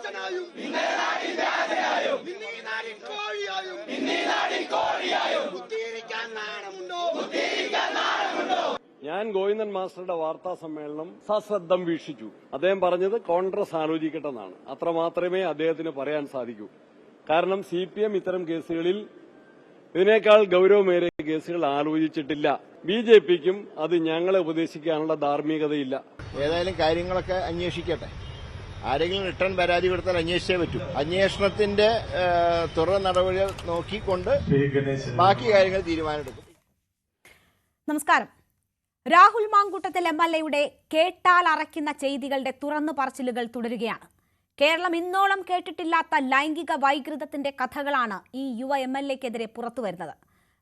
വ്യാജനായും കുത്തിയിരിക്കാൻ നാണമുണ്ടോ? ഞാൻ ഗോവിന്ദൻ മാസ്റ്ററുടെ വാർത്താ സമ്മേളനം സശ്രദ്ധം വീക്ഷിച്ചു. അദ്ദേഹം പറഞ്ഞത് കോൺഗ്രസ് ആലോചിക്കട്ടെന്നാണ്. അത്രമാത്രമേ അദ്ദേഹത്തിന് പറയാൻ സാധിക്കൂ. കാരണം CPM ഇത്തരം കേസുകളിൽ ഇതിനേക്കാൾ ഗൌരവമേറിയ കേസുകൾ ആലോചിച്ചിട്ടില്ല. BJPക്കും അത് ഞങ്ങളെ ഉപദേശിക്കാനുള്ള ധാർമ്മികതയില്ല. ഏതായാലും കാര്യങ്ങളൊക്കെ അന്വേഷിക്കട്ടെ. ആരെങ്കിലും റിട്ടേൺ പരാതി കൊടുത്താൽ അന്വേഷിച്ചേ പറ്റൂ. അന്വേഷണത്തിന്റെ തുടർ നടപടികൾ നോക്കിക്കൊണ്ട് ബാക്കി കാര്യങ്ങൾ തീരുമാനമെടുക്കും. നമസ്കാരം. രാഹുൽ മാങ്കൂട്ടത്തിൽ MLA-യുടെ കേട്ടാൽ അറയ്ക്കുന്ന ചെയ്തികളുടെ തുറന്നു പറച്ചിലുകൾ തുടരുകയാണ്. കേരളം ഇന്നോളം കേട്ടിട്ടില്ലാത്ത ലൈംഗിക വൈകൃതത്തിന്റെ കഥകളാണ് ഈ യുവ MLA-ക്കെതിരെ പുറത്തുവരുന്നത്.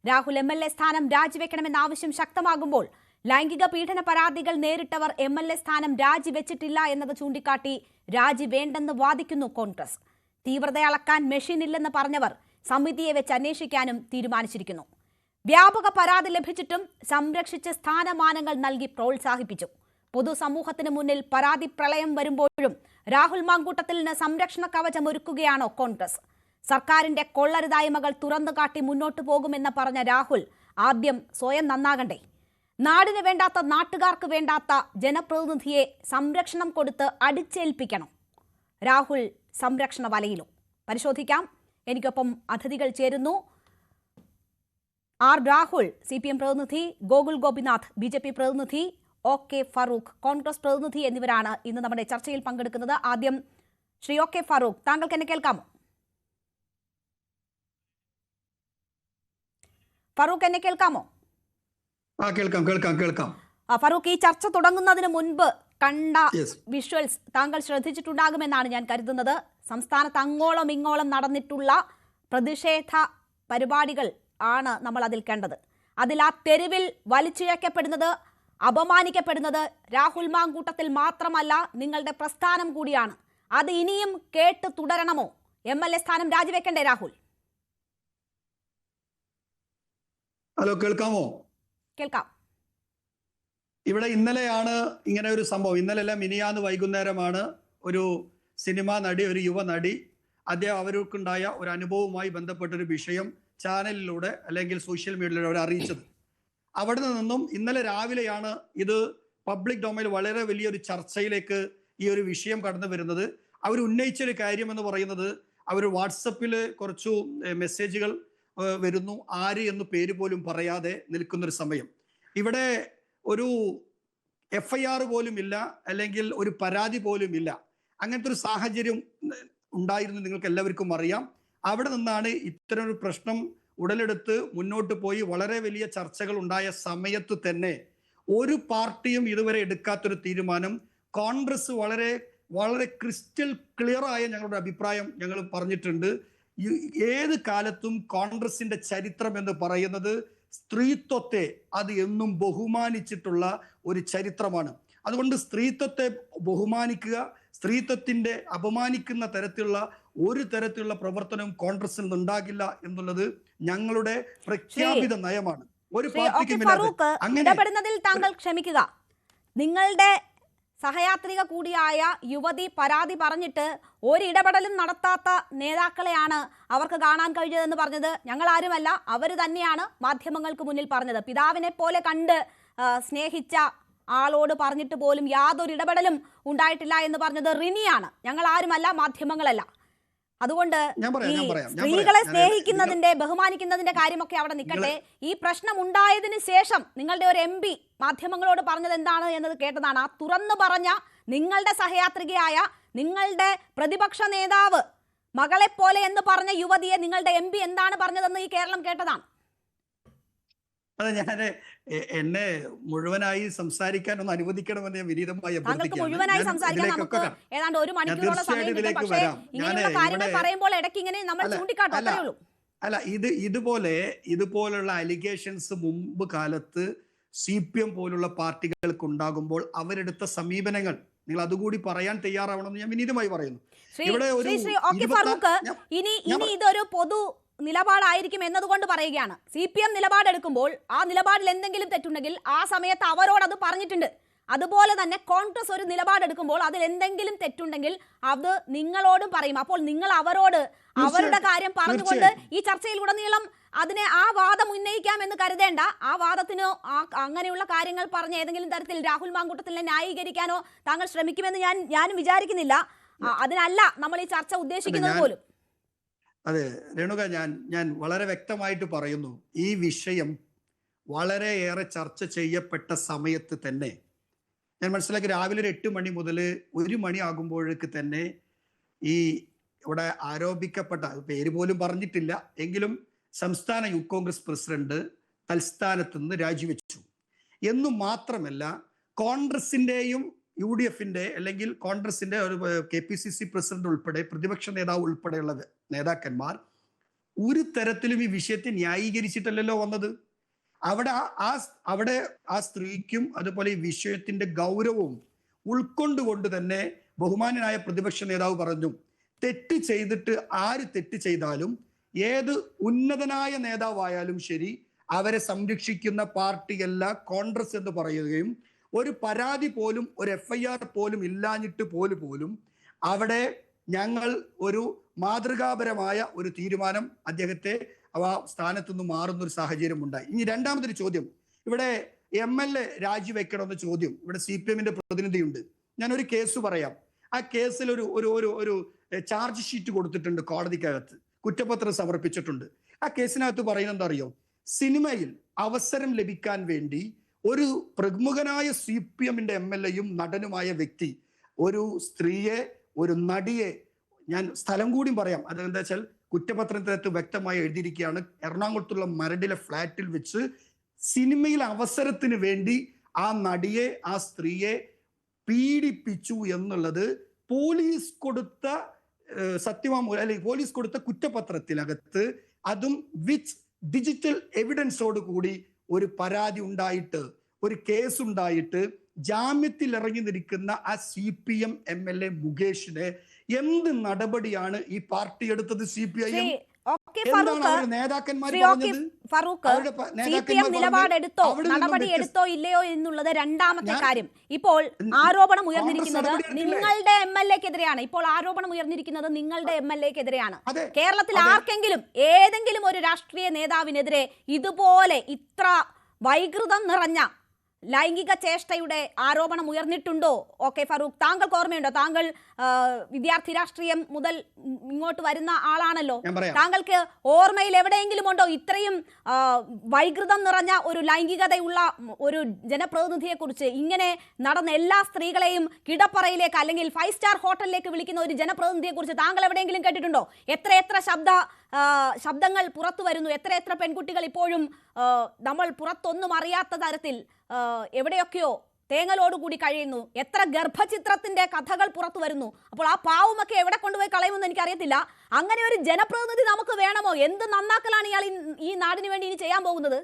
രാഹുൽ MLA സ്ഥാനം രാജിവെക്കണമെന്ന ആവശ്യം ശക്തമാകുമ്പോൾ ലൈംഗിക പീഡന പരാതികൾ നേരിട്ടവർ MLA സ്ഥാനം രാജിവെച്ചിട്ടില്ല എന്നത് ചൂണ്ടിക്കാട്ടി രാജി വേണ്ടെന്ന് വാദിക്കുന്നു കോൺഗ്രസ്. തീവ്രത അളക്കാൻ മെഷീൻ ഇല്ലെന്ന് പറഞ്ഞവർ സമിതിയെ വെച്ച് അന്വേഷിക്കാനും തീരുമാനിച്ചിരിക്കുന്നു. വ്യാപക പരാതി ലഭിച്ചിട്ടും സംരക്ഷിച്ച് സ്ഥാനമാനങ്ങൾ നൽകി പ്രോത്സാഹിപ്പിച്ചു. പൊതുസമൂഹത്തിന് മുന്നിൽ പരാതി പ്രളയം വരുമ്പോഴും രാഹുൽ മാങ്കൂട്ടത്തിന് സംരക്ഷണ കവചം ഒരുക്കുകയാണോ കോൺഗ്രസ്? സർക്കാരിന്റെ കൊള്ളരുതായ്മകൾ തുറന്നുകാട്ടി മുന്നോട്ടു പോകുമെന്ന് പറഞ്ഞ രാഹുൽ ആദ്യം സ്വയം നന്നാകണ്ടേ? നാടിന് വേണ്ടാത്ത, നാട്ടുകാർക്ക് വേണ്ടാത്ത ജനപ്രതിനിധിയെ സംരക്ഷണം കൊടുത്ത് അടിച്ചേൽപ്പിക്കണം. രാഹുൽ സംരക്ഷണ വലയിലും പരിശോധിക്കാം. എനിക്കൊപ്പം അതിഥികൾ ചേരുന്നു. ആർ രാഹുൽ CPM പ്രതിനിധി, ഗോകുൽ ഗോപിനാഥ് BJP പ്രതിനിധി, OK ഫറൂഖ് കോൺഗ്രസ് പ്രതിനിധി എന്നിവരാണ് ഇന്ന് നമ്മുടെ ചർച്ചയിൽ പങ്കെടുക്കുന്നത്. ആദ്യം ശ്രീ OK ഫറൂഖ്, താങ്കൾക്ക് എന്നെ കേൾക്കാമോ? ഫറൂഖ്, എന്നെ കേൾക്കാമോ? കേൾക്കാം. ഫറൂഖ്, ഈ ചർച്ച തുടങ്ങുന്നതിന് മുൻപ് കണ്ട വിഷ്വൽസ് താങ്കൾ ശ്രദ്ധിച്ചിട്ടുണ്ടാകുമെന്നാണ് ഞാൻ കരുതുന്നത്. സംസ്ഥാനത്ത് അങ്ങോളം ഇങ്ങോളം നടന്നിട്ടുള്ള പ്രതിഷേധ പരിപാടികൾ ആണ് നമ്മൾ അതിൽ കണ്ടത്. അതിൽ ആ തെരുവിൽ വലിച്ചിഴക്കപ്പെടുന്നത്, അപമാനിക്കപ്പെടുന്നത് രാഹുൽ മാങ്കൂട്ടത്തിൽ മാത്രമല്ല, നിങ്ങളുടെ പ്രസ്ഥാനം കൂടിയാണ്. അത് ഇനിയും കേട്ട് തുടരണമോ? MLA സ്ഥാനം രാജിവെക്കണ്ടേ രാഹുൽ? ഹലോ, കേൾക്കാമോ? കേൾക്കാം. ഇവിടെ ഇന്നലെയാണ് ഇങ്ങനെ ഒരു സംഭവം. ഇന്നലെല്ലാം മിനിയാന്ന് വൈകുന്നേരമാണ് ഒരു സിനിമാ നടി, ഒരു യുവ നടി, അദ്ദേഹം അവർക്കുണ്ടായ ഒരു അനുഭവവുമായി ബന്ധപ്പെട്ടൊരു വിഷയം ചാനലിലൂടെ അല്ലെങ്കിൽ സോഷ്യൽ മീഡിയയിലൂടെ അവർ അറിയിച്ചത്. അവിടെ നിന്നും ഇന്നലെ രാവിലെയാണ് ഇത് പബ്ലിക് ഡൊമൈനിൽ വളരെ വലിയൊരു ചർച്ചയിലേക്ക് ഈ ഒരു വിഷയം കടന്നു വരുന്നത്. അവർ ഉന്നയിച്ചൊരു കാര്യം എന്ന് പറയുന്നത്, അവർ വാട്സപ്പിൽ കുറച്ചു മെസ്സേജുകൾ വരുന്നു, ആര് എന്ന് പേര് പോലും പറയാതെ നിൽക്കുന്നൊരു സമയം. ഇവിടെ ഒരു FIR പോലും ഇല്ല, അല്ലെങ്കിൽ ഒരു പരാതി പോലും ഇല്ല. അങ്ങനത്തെ ഒരു സാഹചര്യം ഉണ്ടായിരുന്നു, നിങ്ങൾക്ക് എല്ലാവർക്കും അറിയാം. അവിടെ നിന്നാണ് ഇത്തരം ഒരു പ്രശ്നം ഉടലെടുത്ത് മുന്നോട്ട് പോയി വളരെ വലിയ ചർച്ചകൾ ഉണ്ടായ സമയത്ത് തന്നെ ഒരു പാർട്ടിയും ഇതുവരെ എടുക്കാത്തൊരു തീരുമാനം കോൺഗ്രസ് വളരെ വളരെ ക്രിസ്റ്റൽ ക്ലിയർ ആയ ഞങ്ങളുടെ അഭിപ്രായം ഞങ്ങൾ പറഞ്ഞിട്ടുണ്ട്. ഏത് കാലത്തും കോൺഗ്രസിന്റെ ചരിത്രം എന്ന് പറയുന്നത് സ്ത്രീത്വത്തെ അത് എന്നും ബഹുമാനിച്ചിട്ടുള്ള ഒരു ചരിത്രമാണ്. അതുകൊണ്ട് സ്ത്രീത്വത്തെ ബഹുമാനിക്കുക, സ്ത്രീത്വത്തിന്റെ അപമാനിക്കുന്ന തരത്തിലുള്ള ഒരു തരത്തിലുള്ള പ്രവർത്തനം കോൺഗ്രസിൽ നിന്നുണ്ടാകില്ല എന്നുള്ളത് ഞങ്ങളുടെ പ്രഖ്യാപിത നയമാണ്. ഒരു ഇടപെടുന്നതിൽ താങ്കൾ ക്ഷമിക്കുക. നിങ്ങളുടെ സഹയാത്രിക കൂടിയായ യുവതി പരാതി പറഞ്ഞിട്ട് ഒരിടപെടലും നടത്താത്ത നേതാക്കളെയാണ് അവർക്ക് കാണാൻ കഴിഞ്ഞതെന്ന് പറഞ്ഞത് ഞങ്ങൾ ആരുമല്ല, അവർ തന്നെയാണ് മാധ്യമങ്ങൾക്ക് മുന്നിൽ പറഞ്ഞത്. പിതാവിനെ പോലെ കണ്ട് സ്നേഹിച്ച ആളോട് പറഞ്ഞിട്ട് പോലും യാതൊരു ഇടപെടലും ഉണ്ടായിട്ടില്ല എന്ന് പറഞ്ഞത് റിനിയാണ്, ഞങ്ങൾ ആരുമല്ല, മാധ്യമങ്ങളല്ല. അതുകൊണ്ട് ഈ സ്ത്രീകളെ സ്നേഹിക്കുന്നതിന്റെ, ബഹുമാനിക്കുന്നതിന്റെ കാര്യമൊക്കെ അവിടെ നിൽക്കട്ടെ. ഈ പ്രശ്നം ഉണ്ടായതിനു ശേഷം നിങ്ങളുടെ ഒരു MP മാധ്യമങ്ങളോട് പറഞ്ഞത് എന്താണ് എന്നത് കേട്ടതാണ്. ആ തുറന്നു പറഞ്ഞ നിങ്ങളുടെ സഹയാത്രികയായ, നിങ്ങളുടെ പ്രതിപക്ഷ നേതാവ് മകളെ പോലെ എന്ന് പറഞ്ഞ യുവതിയെ നിങ്ങളുടെ MP എന്താണ് പറഞ്ഞതെന്ന് ഈ കേരളം കേട്ടതാണ്. അതെ, ഞാൻ എന്നെ മുഴുവനായി സംസാരിക്കാൻ ഒന്ന് അനുവദിക്കണമെന്ന് ഞാൻ വിനീതമായി മുഴുവനായി സംസാരിക്കാൻ നമുക്ക് ഏതാണ്ട് ഒരു മണിക്കൂറോളം സമയം കിട്ടും. പക്ഷേ ഇങ്ങനെയുള്ള കാര്യങ്ങൾ പറയുമ്പോൾ ഇടയ്ക്ക് ഇങ്ങനെ നമ്മൾ ചൂണ്ടിക്കാട്ടും, അത്രയേ ഉള്ളൂ. അല്ല, ഇതുപോലുള്ള അലിഗേഷൻസ് മുമ്പ് കാലത്ത് CPM പോലുള്ള പാർട്ടികൾക്ക് ഉണ്ടാകുമ്പോൾ അവരെടുത്ത സമീപനങ്ങൾ നിങ്ങൾ അതുകൂടി പറയാൻ തയ്യാറാവണമെന്ന് ഞാൻ വിനീതമായി പറയുന്നു. ഇനി ഇതൊരു പൊതു നിലപാടായിരിക്കും എന്നതുകൊണ്ട് പറയുകയാണ്. CPM നിലപാടെടുക്കുമ്പോൾ ആ നിലപാടിൽ എന്തെങ്കിലും തെറ്റുണ്ടെങ്കിൽ ആ സമയത്ത് അവരോട് അത് പറഞ്ഞിട്ടുണ്ട്. അതുപോലെ തന്നെ കോൺഗ്രസ് ഒരു നിലപാടെടുക്കുമ്പോൾ അതിൽ എന്തെങ്കിലും തെറ്റുണ്ടെങ്കിൽ അത് നിങ്ങളോടും പറയും. അപ്പോൾ നിങ്ങൾ അവരോട് അവരുടെ കാര്യം പറഞ്ഞുകൊണ്ട് ഈ ചർച്ചയിലുടനീളം അതിനെ ആ വാദം ഉന്നയിക്കാമെന്ന് കരുതേണ്ട. ആ വാദത്തിനോ അങ്ങനെയുള്ള കാര്യങ്ങൾ പറഞ്ഞ ഏതെങ്കിലും തരത്തിൽ രാഹുൽ മാങ്കൂട്ടത്തിനെ ന്യായീകരിക്കാനോ താങ്കൾ ശ്രമിക്കുമെന്ന് ഞാനും വിചാരിക്കുന്നില്ല. അതിനല്ല നമ്മൾ ഈ ചർച്ച ഉദ്ദേശിക്കുന്നത് പോലും. അതെ രേണുക, ഞാൻ വളരെ വ്യക്തമായിട്ട് പറയുന്നു, ഈ വിഷയം വളരെയേറെ ചർച്ച ചെയ്യപ്പെട്ട സമയത്ത് തന്നെ ഞാൻ മനസ്സിലാക്കി രാവിലെ ഒരു 8 മണി മുതൽ 1 മണി ആകുമ്പോഴേക്ക് തന്നെ ഈ ഇവിടെ ആരോപിക്കപ്പെട്ട പേര് പോലും പറഞ്ഞിട്ടില്ല എങ്കിലും സംസ്ഥാന യൂത്ത് കോൺഗ്രസ് പ്രസിഡന്റ് തൽസ്ഥാനത്ത് നിന്ന് രാജിവെച്ചു എന്നു മാത്രമല്ല കോൺഗ്രസിന്റെയും UDFന്റെ അല്ലെങ്കിൽ കോൺഗ്രസിന്റെ ഒരു KPCC പ്രസിഡന്റ് ഉൾപ്പെടെ പ്രതിപക്ഷ നേതാവ് ഉൾപ്പെടെയുള്ള നേതാക്കന്മാർ ഒരു തരത്തിലും ഈ വിഷയത്തെ ന്യായീകരിച്ചിട്ടല്ലല്ലോ വന്നത്. അവിടെ ആ സ്ത്രീക്കും അതുപോലെ ഈ വിഷയത്തിന്റെ ഗൗരവവും ഉൾക്കൊണ്ടുകൊണ്ട് തന്നെ ബഹുമാന്യനായ പ്രതിപക്ഷ നേതാവ് പറഞ്ഞു, തെറ്റ് ചെയ്തിട്ട് ആര് തെറ്റ് ചെയ്താലും ഏത് ഉന്നതനായ നേതാവായാലും ശരി അവരെ സംരക്ഷിക്കുന്ന പാർട്ടിയല്ല കോൺഗ്രസ് എന്ന് പറയുകയും ഒരു പരാതി പോലും ഒരു FIR പോലും ഇല്ലാഞ്ഞിട്ട് പോലും അവിടെ ഞങ്ങൾ ഒരു മാതൃകാപരമായ ഒരു തീരുമാനം അദ്ദേഹത്തെ ആ സ്ഥാനത്തുനിന്ന് മാറുന്ന ഒരു സാഹചര്യം ഉണ്ടായി. ഇനി രണ്ടാമതൊരു ചോദ്യം, ഇവിടെ MLA രാജിവെക്കണമെന്ന ചോദ്യം ഇവിടെ CPMന്റെ പ്രതിനിധിയുണ്ട്. ഞാനൊരു കേസ് പറയാം. ആ കേസിൽ ഒരു ചാർജ് ഷീറ്റ് കൊടുത്തിട്ടുണ്ട്, കോടതിക്കകത്ത് കുറ്റപത്രം സമർപ്പിച്ചിട്ടുണ്ട്. ആ കേസിനകത്ത് പറയുന്നത് എന്താ അറിയോ, സിനിമയിൽ അവസരം ലഭിക്കാൻ വേണ്ടി ഒരു പ്രമുഖനായ CPMന്റെ MLAയും നടനുമായ വ്യക്തി ഒരു സ്ത്രീയെ, ഒരു നടിയെ, ഞാൻ സ്ഥലം കൂടി പറയാം, അതെന്താ വെച്ചാൽ കുറ്റപത്രത്തിനകത്ത് വ്യക്തമായി എഴുതിയിരിക്കുകയാണ്, എറണാകുളത്തുള്ള മരടിലെ ഫ്ലാറ്റിൽ വെച്ച് സിനിമയിൽ അവസരത്തിന് വേണ്ടി ആ നടിയെ, ആ സ്ത്രീയെ പീഡിപ്പിച്ചു എന്നുള്ളത് പോലീസ് കൊടുത്ത സത്യവാങ്മൂലം അല്ലെങ്കിൽ പോലീസ് കൊടുത്ത കുറ്റപത്രത്തിനകത്ത്, അതും വിത്ത് ഡിജിറ്റൽ എവിഡൻസോട് കൂടി ഒരു പരാതി ഉണ്ടായിട്ട്, ഒരു കേസ് ഉണ്ടായിട്ട് ജാമ്യത്തിൽ ഇറങ്ങി നിൽക്കുന്ന ആ CPM MLA മുകേഷിനെ എന്ത് നടപടിയാണ് ഈ പാർട്ടി എടുത്തത്? CPIM നിലപാടെടുത്തോ നടപടിയെടുത്തോ ഇല്ലയോ എന്നുള്ളത് രണ്ടാമത്തെ കാര്യം. ഇപ്പോൾ ആരോപണം ഉയർന്നിരിക്കുന്നത് നിങ്ങളുടെ MLAക്കെതിരെയാണ്. ഇപ്പോൾ ആരോപണം ഉയർന്നിരിക്കുന്നത് നിങ്ങളുടെ MLAക്കെതിരെയാണ്. കേരളത്തിൽ ആർക്കെങ്കിലും ഏതെങ്കിലും ഒരു രാഷ്ട്രീയ നേതാവിനെതിരെ ഇതുപോലെ ഇത്ര വൈകൃതം നിറഞ്ഞ ലൈംഗിക ചേഷ്ടയുടെ ആരോപണം ഉയർന്നിട്ടുണ്ടോ? ഫറൂഖ്, താങ്കൾക്ക് ഓർമ്മയുണ്ടോ? താങ്കൾ വിദ്യാർത്ഥി രാഷ്ട്രീയം മുതൽ ഇങ്ങോട്ട് വരുന്ന ആളാണല്ലോ. താങ്കൾക്ക് ഓർമ്മയിൽ എവിടെയെങ്കിലും ഉണ്ടോ ഇത്രയും വൈകൃതം നിറഞ്ഞ ഒരു ലൈംഗികതയുള്ള ഒരു ജനപ്രതിനിധിയെ കുറിച്ച്? ഇങ്ങനെ നടന്ന എല്ലാ സ്ത്രീകളെയും കിടപ്പറയിലേക്ക് അല്ലെങ്കിൽ 5 സ്റ്റാർ ഹോട്ടലിലേക്ക് വിളിക്കുന്ന ഒരു ജനപ്രതിനിധിയെ കുറിച്ച് താങ്കൾ എവിടെയെങ്കിലും കേട്ടിട്ടുണ്ടോ? എത്ര ശബ്ദങ്ങൾ പുറത്തു വരുന്നു, എത്ര പെൺകുട്ടികൾ ഇപ്പോഴും നമ്മൾ പുറത്തൊന്നും അറിയാത്ത തരത്തിൽ എവിടെയൊക്കെയോ തേങ്ങലോടുകൂടി കഴിയുന്നു, എത്ര ഗർഭചിത്രത്തിന്റെ കഥകൾ പുറത്തു വരുന്നു. അപ്പോൾ ആ പാവമൊക്കെ എവിടെ കൊണ്ടുപോയി കളയുമെന്ന് എനിക്കറിയത്തില്ല. അങ്ങനെ ഒരു ജനപ്രതിനിധി നമുക്ക് വേണമോ? എന്ത് നന്നാക്കലാണ് ഇയാൾ ഈ നാടിന് വേണ്ടി ഇനി ചെയ്യാൻ പോകുന്നത്?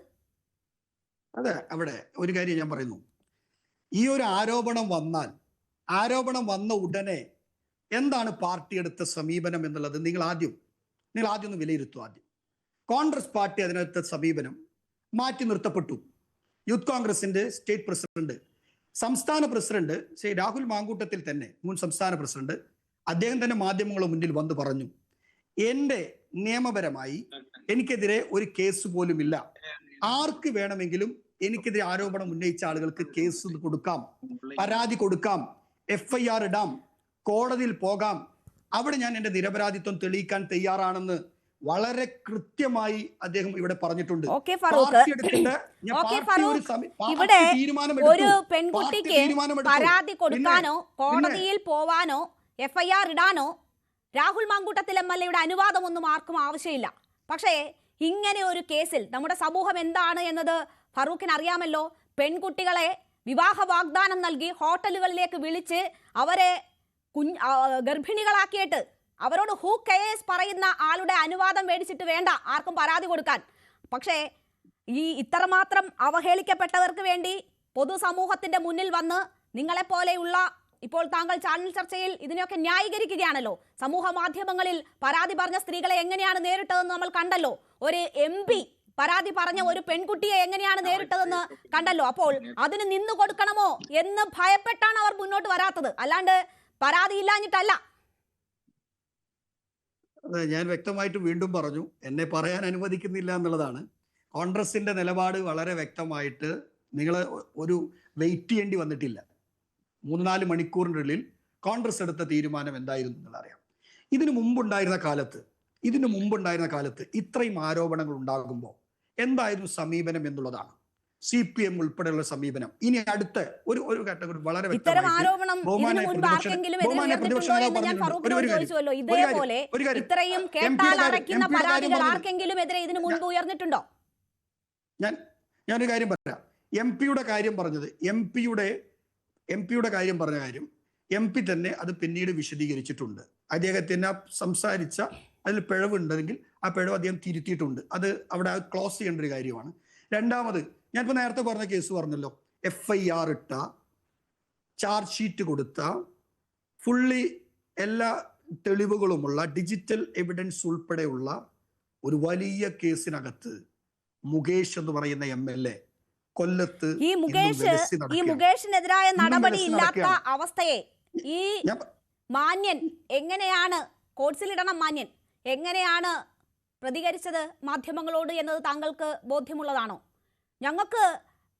അതെ, അവിടെ ഒരു കാര്യം ഞാൻ പറയുന്നു, ഈ ഒരു ആരോപണം വന്ന ഉടനെ എന്താണ് പാർട്ടി എടുത്ത സമീപനം എന്നുള്ളത് നിങ്ങൾ ആദ്യം ഒന്ന് വിലയിരുത്തുക. ആദ്യം കോൺഗ്രസ് പാർട്ടി അതിനകത്ത് സമീപനം മാറ്റി നിർത്തപ്പെട്ടു. യൂത്ത് കോൺഗ്രസിന്റെ സ്റ്റേറ്റ് പ്രസിഡന്റ്, സംസ്ഥാന പ്രസിഡന്റ് ശ്രീ രാഹുൽ മാങ്കൂട്ടത്തിൽ തന്നെ, മുൻ സംസ്ഥാന പ്രസിഡന്റ്, അദ്ദേഹം തന്നെ മാധ്യമങ്ങളുടെ മുന്നിൽ വന്ന് പറഞ്ഞു, എന്റെ നിയമപരമായി എനിക്കെതിരെ ഒരു കേസ് പോലും ഇല്ല, ആർക്ക് വേണമെങ്കിലും എനിക്കെതിരെ ആരോപണം ഉന്നയിച്ച ആളുകൾക്ക് കേസ് കൊടുക്കാം, പരാതി കൊടുക്കാം, FIR ഇടാം, കോടതിയിൽ പോകാം, അവിടെ ഞാൻ എന്റെ നിരപരാധിത്വം തെളിയിക്കാൻ തയ്യാറാണെന്ന് വളരെ കൃത്യമായി അദ്ദേഹം ഇവിടെ പറഞ്ഞിട്ടുണ്ട്. ഇവിടെ ഒരു പെൺകുട്ടിക്ക് പരാതി കൊടുക്കാനോ കോടതിയിൽ പോവാനോ FIR ഇടാനോ രാഹുൽ മാങ്കൂട്ടത്തിൽ MLAയുടെ അനുവാദമൊന്നും ആർക്കും ആവശ്യമില്ല. പക്ഷേ ഇങ്ങനെ ഒരു കേസിൽ നമ്മുടെ സമൂഹം എന്താണ് എന്നത് ഫറൂഖിന് അറിയാമല്ലോ. പെൺകുട്ടികളെ വിവാഹ വാഗ്ദാനം നൽകി ഹോട്ടലുകളിലേക്ക് വിളിച്ച് അവരെ ഗർഭിണികളാക്കിയിട്ട് അവരോട് ഹൂ കെയേഴ്സ് പറയുന്ന ആളുടെ അനുവാദം മേടിച്ചിട്ട് വേണ്ട ആർക്കും പരാതി കൊടുക്കാൻ. പക്ഷേ ഈ ഇത്രമാത്രം അവഹേളിക്കപ്പെട്ടവർക്ക് വേണ്ടി പൊതുസമൂഹത്തിന്റെ മുന്നിൽ വന്ന് നിങ്ങളെപ്പോലെയുള്ള, ഇപ്പോൾ താങ്കൾ ചാനൽ ചർച്ചയിൽ ഇതിനെയൊക്കെ ന്യായീകരിക്കുകയാണല്ലോ, സമൂഹ മാധ്യമങ്ങളിൽ പരാതി പറഞ്ഞ സ്ത്രീകളെ എങ്ങനെയാണ് നേരിട്ടതെന്ന് നമ്മൾ കണ്ടല്ലോ. ഒരു MP പരാതി പറഞ്ഞ ഒരു പെൺകുട്ടിയെ എങ്ങനെയാണ് നേരിട്ടതെന്ന് കണ്ടല്ലോ. അപ്പോൾ അതിന് നിന്നു കൊടുക്കണമോ എന്ന് ഭയപ്പെട്ടാണ് അവർ മുന്നോട്ട് വരാത്തത്, അല്ലാണ്ട് പരാതി ഇല്ലാഞ്ഞിട്ടല്ല. ഞാൻ വ്യക്തമായിട്ട് വീണ്ടും പറഞ്ഞു, എന്നെ പറയാൻ അനുവദിക്കുന്നില്ല എന്നുള്ളതാണ്. കോൺഗ്രസിന്റെ നിലപാട് വളരെ വ്യക്തമായിട്ട് നിങ്ങൾ ഒരു വെയിറ്റ് ചെയ്യേണ്ടി വന്നിട്ടില്ല. 3-4 മണിക്കൂറിനുള്ളിൽ കോൺഗ്രസ് എടുത്ത തീരുമാനം എന്തായിരുന്നു എന്നുള്ളത് അറിയാം. ഇതിനു മുമ്പുണ്ടായിരുന്ന കാലത്ത് ഇത്രയും ആരോപണങ്ങൾ ഉണ്ടാകുമ്പോൾ എന്തായിരുന്നു സമീപനം എന്നുള്ളതാണ് CPM ഉൾപ്പെടെയുള്ള സമീപനം. ഇനി അടുത്ത ഒരു കാറ്റഗറി വളരെ ഞാനൊരു കാര്യം പറയാം. എം പിയുടെ കാര്യം പറഞ്ഞ കാര്യം MP തന്നെ അത് പിന്നീട് വിശദീകരിച്ചിട്ടുണ്ട്. അദ്ദേഹത്തിന് സംസാരിച്ച അതിൽ പിഴവുണ്ടെങ്കിൽ ആ പിഴവ് അദ്ദേഹം തിരുത്തിയിട്ടുണ്ട്. അത് അവിടെ ക്ലോസ് ചെയ്യേണ്ട ഒരു കാര്യമാണ്. രണ്ടാമത്, ഞാനിപ്പോൾ നേരത്തെ പറഞ്ഞ കേസ് പറഞ്ഞല്ലോ, FIR ഇട്ട, ചാർജ് ഷീറ്റ് കൊടുത്ത, ഫുള്ളി എല്ലാ തെളിവുകളുമുള്ള ഡിജിറ്റൽ എവിഡൻസ് ഉൾപ്പെടെയുള്ള ഒരു വലിയ കേസിനകത്ത് മുകേഷ് എന്ന് പറയുന്ന MLA കൊല്ലത്ത് ഈ മുകേഷിനെതിരായ നടപടി ഇല്ലാത്ത അവസ്ഥയെ ഈ മാന്യൻ എങ്ങനെയാണ് കോഴ്സിലിടണം, മാന്യൻ എങ്ങനെയാണ് പ്രതികരിച്ചത് മാധ്യമങ്ങളോട് എന്നത് താങ്കൾക്ക് ബോധ്യമുള്ളതാണോ? ഞങ്ങൾക്ക്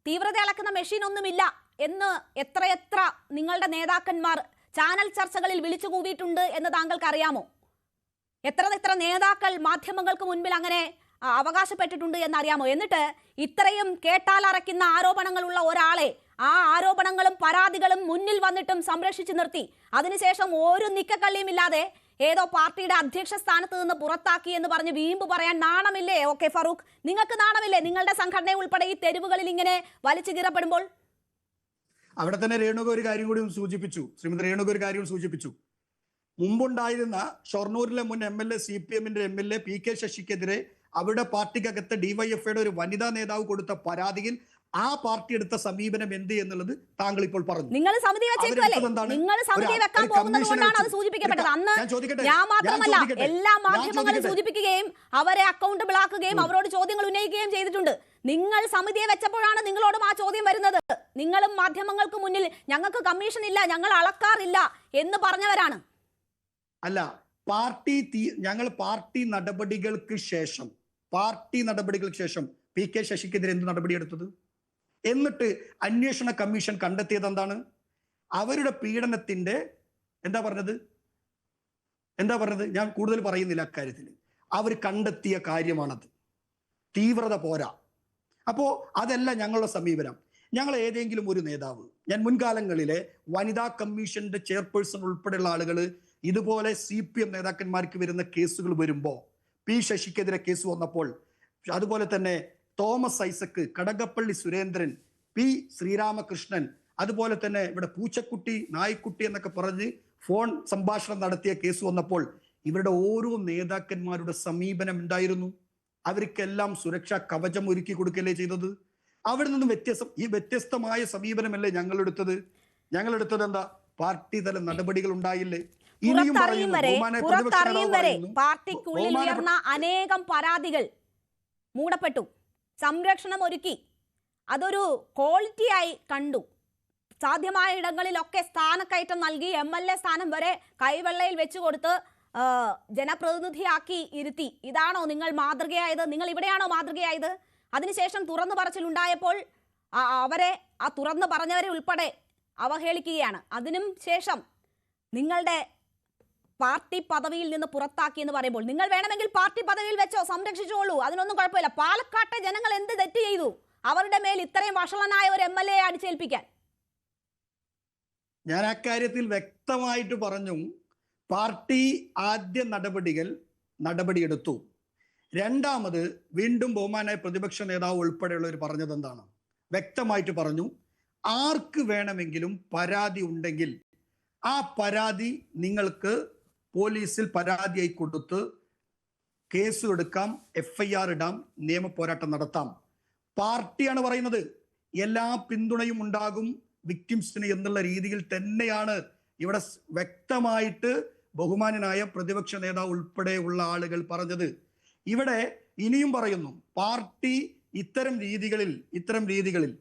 തീവ്രത അളക്കുന്ന മെഷീൻ ഒന്നുമില്ല എന്ന് എത്രയെത്ര നിങ്ങളുടെ നേതാക്കന്മാർ ചാനൽ ചർച്ചകളിൽ വിളിച്ചു കൂവിയിട്ടുണ്ട് എന്ന് താങ്കൾക്ക് അറിയാമോ? എത്ര നേതാക്കൾ മാധ്യമങ്ങൾക്ക് മുൻപിൽ അങ്ങനെ അവകാശപ്പെട്ടിട്ടുണ്ട് എന്നറിയാമോ? എന്നിട്ട് ഇത്രയും കേട്ടാലറയ്ക്കുന്ന ആരോപണങ്ങളുള്ള ഒരാളെ ആ ആരോപണങ്ങളും പരാതികളും മുന്നിൽ വന്നിട്ടും സംരക്ഷിച്ചു നിർത്തി, അതിനുശേഷം ഒരു നിക്കക്കള്ളിയും ഇല്ലാതെ ഏതോ പാർട്ടിയുടെ അധ്യക്ഷ സ്ഥാനത്ത് നിന്ന് പുറത്താക്കി എന്ന് പറഞ്ഞ് വീമ്പ് പറയാൻ നാണമില്ലേ? ഓക്കെ ഫറൂഖ്, നിങ്ങൾക്ക് നാണമില്ലേ? നിങ്ങളുടെ സംഘടന ഉൾപ്പെടെ ഈ തെരുവുകളിൽ ഇങ്ങനെ വലിച്ചു കീറപ്പെടുമ്പോൾ. അവിടെ തന്നെ രേണുക ഒരു കാര്യം കൂടി സൂചിപ്പിച്ചു, ശ്രീമതി രേണുക ഒരു കാര്യം സൂചിപ്പിച്ചു. മുമ്പുണ്ടായിരുന്ന ഷൊർണൂരിലെ മുൻ MLA CPMന്റെ MLA PK ശശിക്കെതിരെ അവിടെ പാർട്ടിക്കകത്ത് DYFIയുടെ ഒരു വനിതാ നേതാവ് കൊടുത്ത പരാതിയിൽ ആ പാർട്ടി എടുത്ത സമീപനം എന്ത് എന്നുള്ളത് താങ്കൾ ഇപ്പോൾ പറഞ്ഞു. നിങ്ങൾ സമിതി വെച്ചേക്കുമല്ലേ? നിങ്ങൾ സമിതി വെക്കാൻ പോകുന്നത് കൊണ്ടാണ് അത് സൂചിപ്പിക്കപ്പെട്ടത്. അന്ന് ഞാൻ മാത്രമല്ല, എല്ലാ മാധ്യമങ്ങളും സൂചിപ്പിക്കുകയും അവരെ അക്കൗണ്ടബിൾ ആക്കുകയും അവരോട് ചോദ്യങ്ങൾ ഉന്നയിക്കുകയും ചെയ്തിട്ടുണ്ട്. നിങ്ങൾ സമിതിയെ വെച്ചപ്പോഴാണ് നിങ്ങളോടും ആ ചോദ്യം വരുന്നത്. നിങ്ങളും മാധ്യമങ്ങൾക്ക് മുന്നിൽ ഞങ്ങൾക്ക് കമ്മീഷൻ ഇല്ല, ഞങ്ങൾ അളക്കാറില്ല എന്ന് പറഞ്ഞവരാണ്. അല്ല, ഞങ്ങൾ പാർട്ടി നടപടികൾക്ക് ശേഷം PK ശശിക്കെതിരെ എന്ത് നടപടിയെടുത്തത്? എന്നിട്ട് അന്വേഷണ കമ്മീഷൻ കണ്ടെത്തിയത് എന്താണ്? അവരുടെ പീഡനത്തിന്റെ എന്താ പറഞ്ഞത്? ഞാൻ കൂടുതൽ പറയുന്നില്ല അക്കാര്യത്തിൽ. അവർ കണ്ടെത്തിയ കാര്യമാണത്. തീവ്രത പോരാ. അപ്പോ അതല്ല ഞങ്ങളുടെ സമീപനം. ഞങ്ങൾ ഏതെങ്കിലും ഒരു നേതാവ്, ഞാൻ മുൻകാലങ്ങളിലെ വനിതാ കമ്മീഷന്റെ ചെയർപേഴ്സൺ ഉൾപ്പെടെയുള്ള ആളുകൾ ഇതുപോലെ CPM നേതാക്കന്മാർക്ക് വരുന്ന കേസുകൾ വരുമ്പോൾ, P ശശിക്കെതിരെ കേസ് വന്നപ്പോൾ, അതുപോലെ തന്നെ തോമസ് ഐസക്, കടകപ്പള്ളി സുരേന്ദ്രൻ, P ശ്രീരാമകൃഷ്ണൻ, അതുപോലെ തന്നെ ഇവിടെ പൂച്ചക്കുട്ടി, നായ്ക്കുട്ടി എന്നൊക്കെ പറഞ്ഞ് ഫോൺ സംഭാഷണം നടത്തിയ കേസ് വന്നപ്പോൾ ഇവരുടെ ഓരോ നേതാക്കന്മാരുടെ സമീപനം ഉണ്ടായിരുന്നു. അവർക്കെല്ലാം സുരക്ഷാ കവചം ഒരുക്കി കൊടുക്കല്ലേ ചെയ്തത്. അവിടെ നിന്നും വ്യത്യസ്തമായ സമീപനമല്ലേ ഞങ്ങളെടുത്തത് എന്താ? പാർട്ടി തല നടപടികൾ ഉണ്ടായില്ലേ? പുറത്തറിയും വരെ പാർട്ടിക്കുള്ളിൽ ഉയർന്ന അനേകം പരാതികൾ മൂടപ്പെട്ടു, സംരക്ഷണം ഒരുക്കി, അതൊരു ക്വാളിറ്റിയായി കണ്ടു. സാധ്യമായ ഇടങ്ങളിലൊക്കെ സ്ഥാനക്കയറ്റം നൽകി, MLA സ്ഥാനം വരെ കൈവെള്ളയിൽ വെച്ചു കൊടുത്ത് ജനപ്രതിനിധിയാക്കി ഇരുത്തി. ഇതാണോ നിങ്ങൾ മാതൃകയായത്? നിങ്ങൾ ഇവിടെയാണോ മാതൃകയായത്? അതിനുശേഷം തുറന്നു പറച്ചിലുണ്ടായപ്പോൾ അവരെ, ആ തുറന്നു പറഞ്ഞവരെ ഉൾപ്പെടെ അവഹേളിക്കുകയാണ്. അതിനും ശേഷം നിങ്ങളുടെ പാർട്ടി പദവിയിൽ നിന്ന് പുറത്താക്കി എന്ന് പറയുമ്പോൾ, നിങ്ങൾ വേണമെങ്കിൽ പാർട്ടി പദവിയിൽ വെച്ചോ, സംരക്ഷിച്ചോളൂ, അതിനൊന്നും കുഴപ്പമില്ല. പാലക്കാട്ടെ ജനങ്ങൾ എന്ത് തെറ്റ് ചെയ്തു അവരുടെ മേൽ ഇത്രയും വഷളനായ ഒരു MLA അടിച്ചേൽപ്പിക്കാൻ? ഞാൻ അക്കാര്യത്തിൽ വ്യക്തമായിട്ട് പറഞ്ഞു. പാർട്ടി ആദ്യ നടപടിയെടുത്തു. രണ്ടാമത് വീണ്ടും ബഹുമാനായ പ്രതിപക്ഷ നേതാവ് ഉൾപ്പെടെയുള്ളവർ പറഞ്ഞത് എന്താണ്? വ്യക്തമായിട്ട് പറഞ്ഞു, ആർക്ക് വേണമെങ്കിലും പരാതി ഉണ്ടെങ്കിൽ ആ പരാതി നിങ്ങൾക്ക് പോലീസിൽ പരാതിയായി കൊടുത്ത് കേസ് എടുക്കാം, FIR ഇടാം, നിയമ പോരാട്ടം നടത്താം. പാർട്ടിയാണ് പറയുന്നത്. എല്ലാ പിന്തുണയും ഉണ്ടാകും വിക്ടിംസിന് എന്നുള്ള രീതിയിൽ തന്നെയാണ് ഇവിടെ വ്യക്തമായിട്ട് ബഹുമാനനായ പ്രതിപക്ഷ നേതാവ് ഉൾപ്പെടെയുള്ള ആളുകൾ പറഞ്ഞത്. ഇവിടെ ഇനിയും പറയുന്നു, പാർട്ടി ഇത്തരം രീതികളിൽ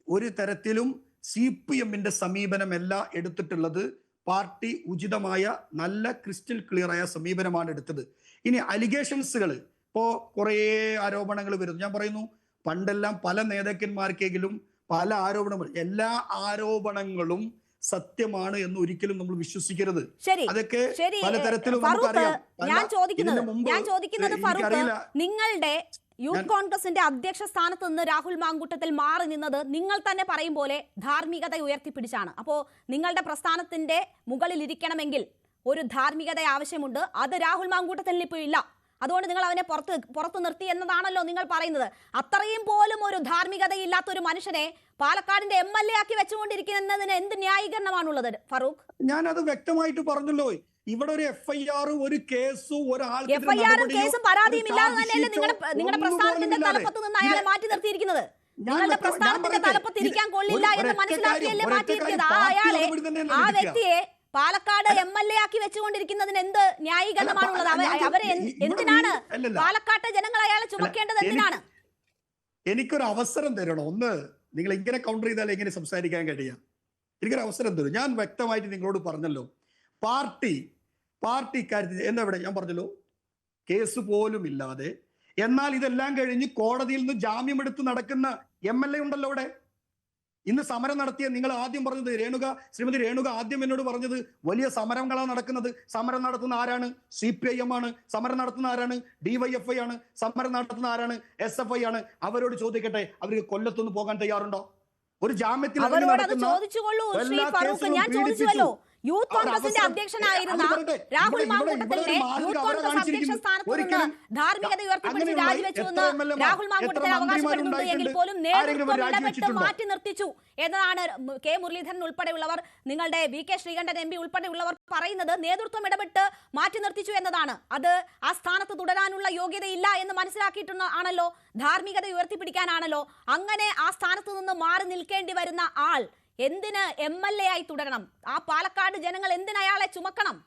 ഒരു തരത്തിലും CPM-ന്റെ സമീപനമല്ല എടുത്തിട്ടുള്ളത്. പാർട്ടി ഉചിതമായ നല്ല ക്രിസ്റ്റൽ ക്ലിയറായ സമീപനമാണ് എടുത്തത്. ഇനി അലിഗേഷൻസുകൾ, ഇപ്പോ കുറേ ആരോപണങ്ങൾ വരുന്നു. ഞാൻ പറയുന്നു, പണ്ടെല്ലാം പല നേതാക്കന്മാർക്കെങ്കിലും പല ആരോപണങ്ങൾ, എല്ലാ ആരോപണങ്ങളും സത്യമാണ് എന്ന് ഒരിക്കലും നമ്മൾ വിശ്വസിക്കരുത്. അതൊക്കെ പലതരത്തിലും നമുക്കറിയാം. ഞാൻ ചോദിക്കുന്നത് ഫറൂഖ്, നിങ്ങളുടെ യൂത്ത് കോൺഗ്രസിന്റെ അധ്യക്ഷ സ്ഥാനത്ത് നിന്ന് രാഹുൽ മാങ്കൂട്ടത്തിൽ മാറി നിന്നത് നിങ്ങൾ തന്നെ പറയും പോലെ ധാർമ്മികത ഉയർത്തിപ്പിടിച്ചാണ്. അപ്പോ നിങ്ങളുടെ പ്രസ്ഥാനത്തിന്റെ മുകളിൽ ഇരിക്കണമെങ്കിൽ ഒരു ധാർമ്മികത ആവശ്യമുണ്ട്. അത് രാഹുൽ മാങ്കൂട്ടത്തിൽ ഇപ്പോൾ ഇല്ല. അതുകൊണ്ട് നിങ്ങൾ അവനെ പുറത്തു നിർത്തി എന്നതാണല്ലോ നിങ്ങൾ പറയുന്നത്. അത്രയും പോലും ഒരു ധാർമ്മികതയില്ലാത്ത ഒരു മനുഷ്യനെ പാലക്കാടിന്റെ MLA ആക്കി വെച്ചുകൊണ്ടിരിക്കുന്നതിന് എന്ത് ന്യായീകരണമാണുള്ളത് ഫറൂഖ്? ഞാൻ അത് വ്യക്തമായിട്ട് പറഞ്ഞല്ലോ. ഇവിടെ ഒരു FIR, ഒരു കേസും FIR-ഉം കേസും പരാതിയും ഇല്ലാതെ തന്നെയല്ലേ നിങ്ങളുടെ പ്രസ്ഥാനത്തിന്റെ തലപ്പത്ത് നിന്ന് അയാളെ മാറ്റി നിർത്തിയിരിക്കുന്നത്? നിങ്ങളുടെ പ്രസ്ഥാനത്തിന്റെ തലപ്പത്ത് ഇരിക്കാൻ കൊള്ളില്ല എന്ന് മനസ്സിലാക്കിയല്ലേ മാറ്റിയിരിക്കുന്നത്? ആ വ്യക്തിയെ പാലക്കാട് MLA ആക്കി വെച്ചുകൊണ്ടിരിക്കുന്നതിന് എന്ത് ന്യായീകരണമാണുള്ളത്? അവരെ എന്തിനാണ് പാലക്കാട്ടെ ജനങ്ങൾ അയാളെ ചുമക്കേണ്ടത്? എന്തിനാണ്? എനിക്കൊരു അവസരം തരണം. ഒന്ന്, നിങ്ങൾ ഇങ്ങനെ കൗണ്ടർ ചെയ്താൽ എങ്ങനെ സംസാരിക്കാൻ കഴിയാം? എനിക്കൊരു അവസരം തരും. ഞാൻ വ്യക്തമായിട്ട് നിങ്ങളോട് പറഞ്ഞല്ലോ, പാർട്ടി ഇക്കാര്യത്തിൽ എന്താ ഇവിടെ ഞാൻ പറഞ്ഞല്ലോ, കേസ് പോലും ഇല്ലാതെ, എന്നാൽ ഇതെല്ലാം കഴിഞ്ഞ് കോടതിയിൽ നിന്ന് ജാമ്യമെടുത്ത് നടക്കുന്ന MLA ഉണ്ടല്ലോ ഇവിടെ. ഇന്ന് സമരം നടത്തിയ, നിങ്ങൾ ആദ്യം പറഞ്ഞത് ശ്രീമതി രേണുക ആദ്യം എന്നോട് പറഞ്ഞത് വലിയ സമരങ്ങളാണ് നടക്കുന്നത്. സമരം നടത്തുന്ന ആരാണ്? CPIM ആണ്. സമരം നടത്തുന്ന ആരാണ്? DYFI ആണ്. സമരം നടത്തുന്ന ആരാണ്? SFI ആണ്. അവരോട് ചോദിക്കട്ടെ, അവർക്ക് കൊല്ലത്തൊന്ന് പോകാൻ തയ്യാറുണ്ടോ? ഒരു ജാമ്യത്തിൽ യൂത്ത് കോൺഗ്രസിന്റെ അധ്യക്ഷനായിരുന്ന രാഹുൽ മാങ്കൂട്ടത്തിലിനെ യൂത്ത് കോൺഗ്രസ് അധ്യക്ഷ സ്ഥാനത്ത് നിന്ന് ധാർമ്മികത ഉയർത്തിപ്പിടിച്ച് രാജിവെച്ചുവെന്ന് രാഹുൽ മാങ്കൂട്ടത്തിൽ അവകാശപ്പെടുന്നുണ്ട് എങ്കിൽ പോലും നേതൃത്വം ഇടപെട്ട് മാറ്റി നിർത്തിച്ചു എന്നതാണ് കെ മുരളീധരൻ ഉൾപ്പെടെയുള്ളവർ, നിങ്ങളുടെ VK ശ്രീകണ്ഠൻ MP ഉൾപ്പെടെയുള്ളവർ പറയുന്നത്. നേതൃത്വം ഇടപെട്ട് മാറ്റി നിർത്തിച്ചു എന്നതാണ്. അത് ആ സ്ഥാനത്ത് തുടരാനുള്ള യോഗ്യതയില്ല എന്ന് മനസ്സിലാക്കിയിട്ടുള്ള ആണല്ലോ, ധാർമ്മികത ഉയർത്തിപ്പിടിക്കാനാണല്ലോ. അങ്ങനെ ആ സ്ഥാനത്ത് നിന്ന് മാറി നിൽക്കേണ്ടി വരുന്ന ആൾ എന്തിന് MLA ആയി തുടരണം? ആ പാലക്കാട് ജനങ്ങൾ എന്തിന് അയാളെ ചുമക്കണം?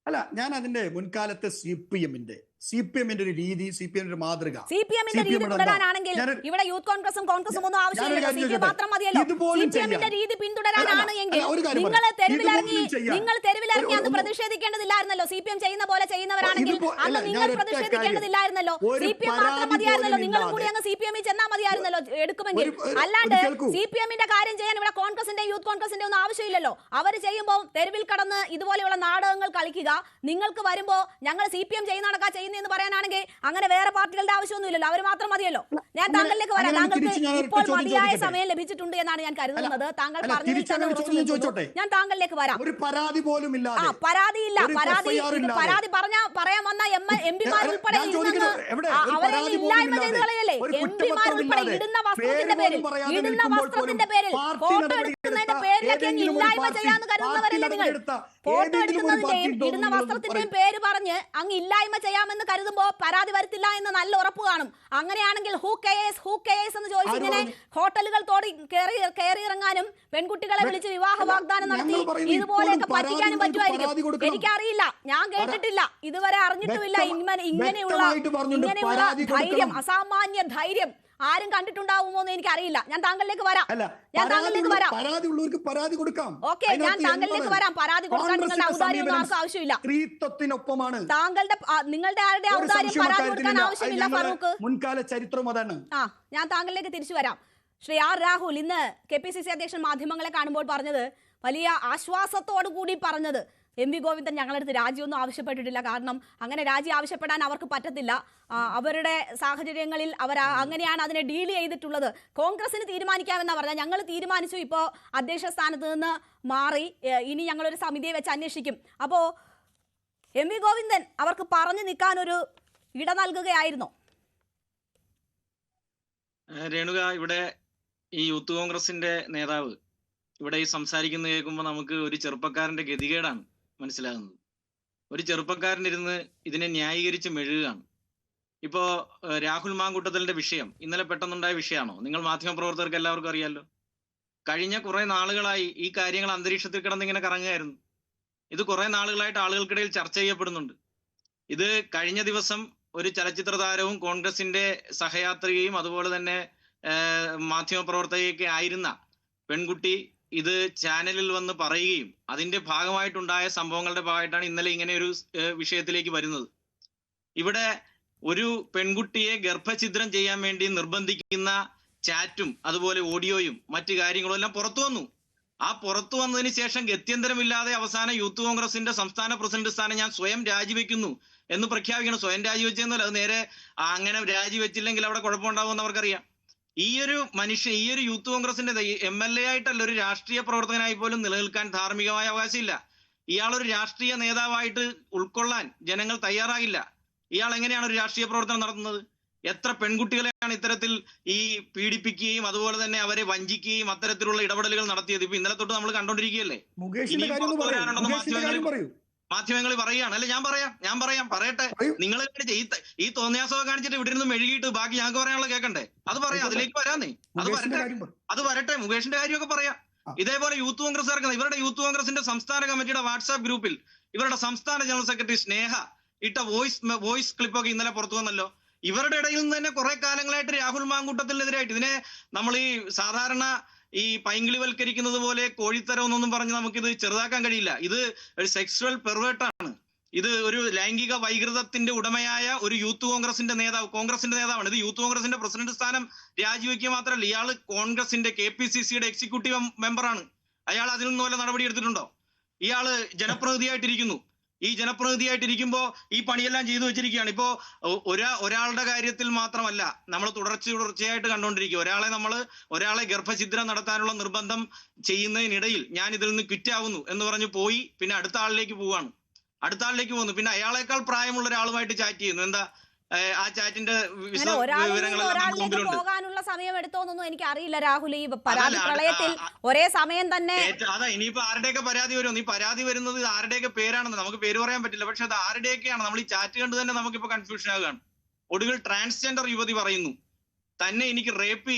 അല്ല, ഞാൻ അതിന്റെ മുൻകാലത്തെ CPM-ന്റെ ഒരു രീതി, CPM-ന്റെ ഒരു മാതൃക, CPM-ന്റെ രീതി തുടരാനാണെങ്കിൽ ഇവിടെ യൂത്ത് കോൺഗ്രസും ഒന്നും ആവശ്യമില്ല, CPM മാത്രം മതിയല്ലോ. CPM-ന്റെ രീതി പിന്തുടരാനാണ് എങ്കിൽ നിങ്ങൾ തെരുവിലിറങ്ങി അന്ന് പ്രതിഷേധിക്കേണ്ടതില്ലായിരുന്നല്ലോ. CPM ചെയ്യുന്ന പോലെ ചെയ്യുന്നവരാണെങ്കിൽ അന്ന് നിങ്ങൾ പ്രതിഷേധിക്കേണ്ടതില്ലായിരുന്നല്ലോ. CPM മാത്രം മതിയായിരുന്നല്ലോ. നിങ്ങളും കൂടി അങ്ങ് CPM-ൽ ചെന്നാൽ മതിയായിരുന്നല്ലോ എടുക്കുമെങ്കിൽ. അല്ലാണ്ട് CPM-ന്റെ കാര്യം ചെയ്യാൻ ഇവിടെ കോൺഗ്രസിന്റെ യൂത്ത് കോൺഗ്രസിന്റെ ഒന്നും ആവശ്യമില്ലല്ലോ. അവർ ചെയ്യുമ്പോൾ തെരുവിൽ കടന്ന് ഇതുപോലെയുള്ള നാടകങ്ങൾ കളിക്കുക, നിങ്ങൾക്ക് വരുമ്പോ ഞങ്ങൾ CPM ചെയ്യുന്നതൊക്കെ ചെയ്യുന്നതെന്ന് പറയാനാണെങ്കിൽ അങ്ങനെ വേറെ പാർട്ടികളുടെ ആവശ്യമൊന്നുമില്ലല്ലോ, അവർ മാത്രം മതിയല്ലോ. ഞാൻ താങ്കളിലേക്ക് വരാം. താങ്കൾക്ക് ഇപ്പോൾ മതിയായ സമയം ലഭിച്ചിട്ടുണ്ട് എന്നാണ് ഞാൻ കരുതുന്നത്. താങ്കൾ പറഞ്ഞു, ഞാൻ താങ്കളിലേക്ക് വരാം. ഒരു പരാതി പോലും ഇല്ലാതെ, പരാതിയില്ല, പരാതി പറയാൻ വന്ന MP-മാർ ഉൾപ്പെടെ അവരെ ഇല്ലായ്മ ചെയ്ത് കളയല്ലേ? MP-മാർ ഉൾപ്പെടെ ഇടുന്ന വസ്ത്രത്തിന്റെ പേരിൽ ഫോട്ടോ എടുക്കുന്നതിന്റെ പേരിലൊക്കെ ഇല്ലായ്മ ചെയ്യാന്ന് കരുതുന്നവരല്ലേ നിങ്ങൾ? ഫോട്ടോ എടുക്കുന്നതിന്റെയും ഇടുന്ന വസ്ത്രത്തിന്റെയും പേര് പറഞ്ഞ് അങ്ങ് ഇല്ലായ്മ ചെയ്യാമെന്ന് കരുതുമ്പോ പരാതി വരത്തില്ല എന്ന് നല്ല ഉറപ്പ് കാണും. അങ്ങനെയാണെങ്കിൽ ഹൂ കെയേഴ്സ് എന്ന് ചോദിച്ച് ഇങ്ങനെ ഹോട്ടലുകൾ തോടി കയറിയിറങ്ങാനും പെൺകുട്ടികളെ വിളിച്ച് വിവാഹ വാഗ്ദാനം നടത്തി ഇതുപോലെയൊക്കെ പറ്റിക്കാനും പറ്റുമായിരിക്കും. എനിക്കറിയില്ല, ഞാൻ കേട്ടിട്ടില്ല, ഇതുവരെ അറിഞ്ഞിട്ടുമില്ല ഇങ്ങനെയുള്ള ധൈര്യം, അസാമാന്യ ധൈര്യം ആരും കണ്ടിട്ടുണ്ടാവുമോ എന്ന് എനിക്കറിയില്ല. ഞാൻ താങ്കളിലേക്ക് വരാം. പരാതി കൊടുക്കാം. ഓക്കെ, ഞാൻ താങ്കളിലേക്ക് വരാം. പരാതി കൊടുക്കാൻ നിങ്ങളുടെ ഔദാര്യം ആർക്കും ആവശ്യമില്ല. നിങ്ങളുടെ ആരുടെ ഔദാര്യം പരാതി കൊടുക്കാൻ ആവശ്യമില്ല ഫറൂഖ്. മുൻകാല ചരിത്രം അതാണ്. ഞാൻ താങ്കളിലേക്ക് തിരിച്ചു വരാം. ശ്രീ R. രാഹുൽ ഇന്ന് KPCC അധ്യക്ഷൻ മാധ്യമങ്ങളെ കാണുമ്പോൾ പറഞ്ഞത്, വലിയ ആശ്വാസത്തോടു കൂടി പറഞ്ഞത്, MP ഗോവിന്ദൻ ഞങ്ങളടുത്ത് രാജിയൊന്നും ആവശ്യപ്പെട്ടിട്ടില്ല, കാരണം അങ്ങനെ രാജി ആവശ്യപ്പെടാൻ അവർക്ക് പറ്റത്തില്ല, അവരുടെ സാഹചര്യങ്ങളിൽ അവർ അങ്ങനെയാണ് അതിനെ ഡീൽ ചെയ്തിട്ടുള്ളത്, കോൺഗ്രസിന് തീരുമാനിക്കാമെന്നാണ് പറഞ്ഞാൽ. ഞങ്ങൾ തീരുമാനിച്ചു, ഇപ്പോൾ അധ്യക്ഷ സ്ഥാനത്ത് നിന്ന് മാറി, ഇനി ഞങ്ങളൊരു സമിതിയെ വെച്ച് അന്വേഷിക്കും. അപ്പോൾ MP ഗോവിന്ദൻ അവർക്ക് പറഞ്ഞു നിൽക്കാനൊരു ഇട നൽകുകയായിരുന്നോ? രേണുക, ഇവിടെ ഈ യൂത്ത് കോൺഗ്രസിന്റെ നേതാവ് ഇവിടെ ഈ സംസാരിക്കുന്നത് കേൾക്കുമ്പോൾ നമുക്ക് ഒരു ചെറുപ്പക്കാരന്റെ ഗതികേടാണ് മനസ്സിലാകുന്നത്. ഒരു ചെറുപ്പക്കാരനിരുന്ന് ഇതിനെ ന്യായീകരിച്ച് മെഴുകുകയാണ്. ഇപ്പോ രാഹുൽ മാങ്കൂട്ടത്തലിന്റെ വിഷയം ഇന്നലെ പെട്ടെന്നുണ്ടായ വിഷയമാണോ? നിങ്ങൾ മാധ്യമപ്രവർത്തകർക്ക് എല്ലാവർക്കും അറിയാലോ. കഴിഞ്ഞ കുറെ നാളുകളായി ഈ കാര്യങ്ങൾ അന്തരീക്ഷത്തിൽ കിടന്നിങ്ങനെ കറങ്ങുകയായിരുന്നു. ഇത് കുറെ നാളുകളായിട്ട് ആളുകൾക്കിടയിൽ ചർച്ച ചെയ്യപ്പെടുന്നുണ്ട്. ഇത് കഴിഞ്ഞ ദിവസം ഒരു ചലച്ചിത്ര താരവും കോൺഗ്രസിന്റെ സഹയാത്രികയും അതുപോലെ തന്നെ മാധ്യമപ്രവർത്തകയൊക്കെ ആയിരുന്ന പെൺകുട്ടി ഇത് ചാനലിൽ വന്ന് പറയുകയും അതിന്റെ ഭാഗമായിട്ടുണ്ടായ സംഭവങ്ങളുടെ ഭാഗമായിട്ടാണ് ഇന്നലെ ഇങ്ങനെ ഒരു വിഷയത്തിലേക്ക് വരുന്നത്. ഇവിടെ ഒരു പെൺകുട്ടിയെ ഗർഭഛിദ്രം ചെയ്യാൻ വേണ്ടി നിർബന്ധിക്കുന്ന ചാറ്റും അതുപോലെ ഓഡിയോയും മറ്റു കാര്യങ്ങളും എല്ലാം പുറത്തു വന്നു. ആ പുറത്തു വന്നതിന് ശേഷം ഗത്യന്തരമില്ലാതെ അവസാനം യൂത്ത് കോൺഗ്രസിന്റെ സംസ്ഥാന പ്രസിഡന്റ് സ്ഥാനം ഞാൻ സ്വയം രാജിവെക്കുന്നു എന്ന് പ്രഖ്യാപിക്കണം. സ്വയം രാജിവെച്ചെന്നല്ല, അത് നേരെ അങ്ങനെ രാജിവെച്ചില്ലെങ്കിൽ അവിടെ കുഴപ്പമുണ്ടാവുമെന്ന് അവർക്കറിയാം. ഈ ഒരു യൂത്ത് കോൺഗ്രസിന്റെ MLA ആയിട്ടല്ല, ഒരു രാഷ്ട്രീയ പ്രവർത്തകനായി പോലും നിലനിൽക്കാൻ ധാർമ്മികമായ അവകാശമില്ല. ഇയാളൊരു രാഷ്ട്രീയ നേതാവായിട്ട് ഉൾക്കൊള്ളാൻ ജനങ്ങൾ തയ്യാറാകില്ല. ഇയാൾ എങ്ങനെയാണ് ഒരു രാഷ്ട്രീയ പ്രവർത്തനം നടത്തുന്നത്? എത്ര പെൺകുട്ടികളെയാണ് ഇത്തരത്തിൽ ഈ പീഡിപ്പിക്കുകയും അതുപോലെ തന്നെ അവരെ വഞ്ചിക്കുകയും അത്തരത്തിലുള്ള ഇടപെടലുകൾ നടത്തിയത്? ഇപ്പൊ ഇന്നലെ തൊട്ട് നമ്മൾ കണ്ടോണ്ടിരിക്കുകയല്ലേ. മാധ്യമങ്ങളിൽ പറയുകയാണ്. അല്ലെ, ഞാൻ പറയാം പറയട്ടെ. നിങ്ങൾ ഈ തോന്നിയാസമൊക്കെ കാണിച്ചിട്ട് ഇവിടെ നിന്ന് മെഴുകിയിട്ട് ബാക്കി ഞങ്ങൾക്ക് പറയാനുള്ള കേൾക്കണ്ടേ? അത് പറയാം, അതിലേക്ക് വരാന്നേ. അത് വരട്ടെ. മുകേഷിന്റെ കാര്യമൊക്കെ പറയാം. ഇതേപോലെ യൂത്ത് കോൺഗ്രസ്സുകാർക്ക് ഇവരുടെ യൂത്ത് കോൺഗ്രസിന്റെ സംസ്ഥാന കമ്മിറ്റിയുടെ വാട്സാപ്പ് ഗ്രൂപ്പിൽ ഇവരുടെ സംസ്ഥാന ജനറൽ സെക്രട്ടറി സ്നേഹ ഇട്ട വോയിസ് ക്ലിപ്പൊക്കെ ഇന്നലെ പുറത്തു വന്നല്ലോ. ഇവരുടെ ഇടയിൽ നിന്ന് തന്നെ കുറെ കാലങ്ങളായിട്ട് രാഹുൽ മാങ്കൂട്ടത്തിനെതിരായിട്ട് ഇതിനെ നമ്മൾ ഈ സാധാരണ ഈ പൈങ്കിളിവൽക്കരിക്കുന്നത് പോലെ കോഴിത്തരം എന്നൊന്നും പറഞ്ഞ് നമുക്കിത് ചെറുതാക്കാൻ കഴിയില്ല. ഇത് ഒരു സെക്സ്വൽ പെർവേർട്ടാണ്. ഇത് ഒരു ലൈംഗിക വൈകൃതത്തിന്റെ ഉടമയായ ഒരു യൂത്ത് കോൺഗ്രസിന്റെ നേതാവാണ്. ഇത് യൂത്ത് കോൺഗ്രസിന്റെ പ്രസിഡന്റ് സ്ഥാനം രാജിവെക്കുക മാത്രമല്ല, ഇയാൾ കോൺഗ്രസിന്റെ KPCCയുടെ എക്സിക്യൂട്ടീവ് മെമ്പറാണ്. അയാൾ അതിൽ നിന്ന് വല്ല നടപടി എടുത്തിട്ടുണ്ടോ? ഇയാള് ജനപ്രതിനിധിയായിട്ടിരിക്കുന്നു. ഈ ജനപ്രതിനിധിയായിട്ടിരിക്കുമ്പോ ഈ പണിയെല്ലാം ചെയ്തു വെച്ചിരിക്കുകയാണ്. ഇപ്പോ ഒരാളുടെ കാര്യത്തിൽ മാത്രമല്ല, നമ്മൾ തുടർച്ചയായിട്ട് കണ്ടുകൊണ്ടിരിക്കുക. ഒരാളെ ഗർഭഛിദ്രം നടത്താനുള്ള നിർബന്ധം ചെയ്യുന്നതിനിടയിൽ ഞാൻ ഇതിൽ നിന്ന് ക്വിറ്റാവുന്നു എന്ന് പറഞ്ഞ് പോയി, പിന്നെ അടുത്ത ആളിലേക്ക് പോകുന്നു. പിന്നെ അയാളെക്കാൾ പ്രായമുള്ള ഒരാളുമായിട്ട് ചാറ്റ് ചെയ്യുന്നു. എന്താ ആ ചാറ്റിന്റെ പോകാനുള്ള സമയം എടുത്തോന്നൊന്നും എനിക്ക് അറിയില്ല രാഹുൽ. ഈ പരാതി പ്രളയത്തിൽ ഒരേ സമയം തന്നെ അതാ ഇനിയിപ്പോ ആരുടെയൊക്കെ പരാതി വരും. ഈ പരാതി വരുന്നത് ആരുടെയൊക്കെ പേരാണെന്ന് നമുക്ക് പേര് പറയാൻ പറ്റില്ല. പക്ഷെ അത് ആരുടെയൊക്കെയാണ് നമ്മൾ ഈ ചാറ്റ് കണ്ട് തന്നെ നമുക്കിപ്പോ കൺഫ്യൂഷൻ ആകുകയാണ്. ഒടുവിൽ ട്രാൻസ്ജെൻഡർ യുവതി പറയുന്നു തന്നെ എനിക്ക് റേപ്പ്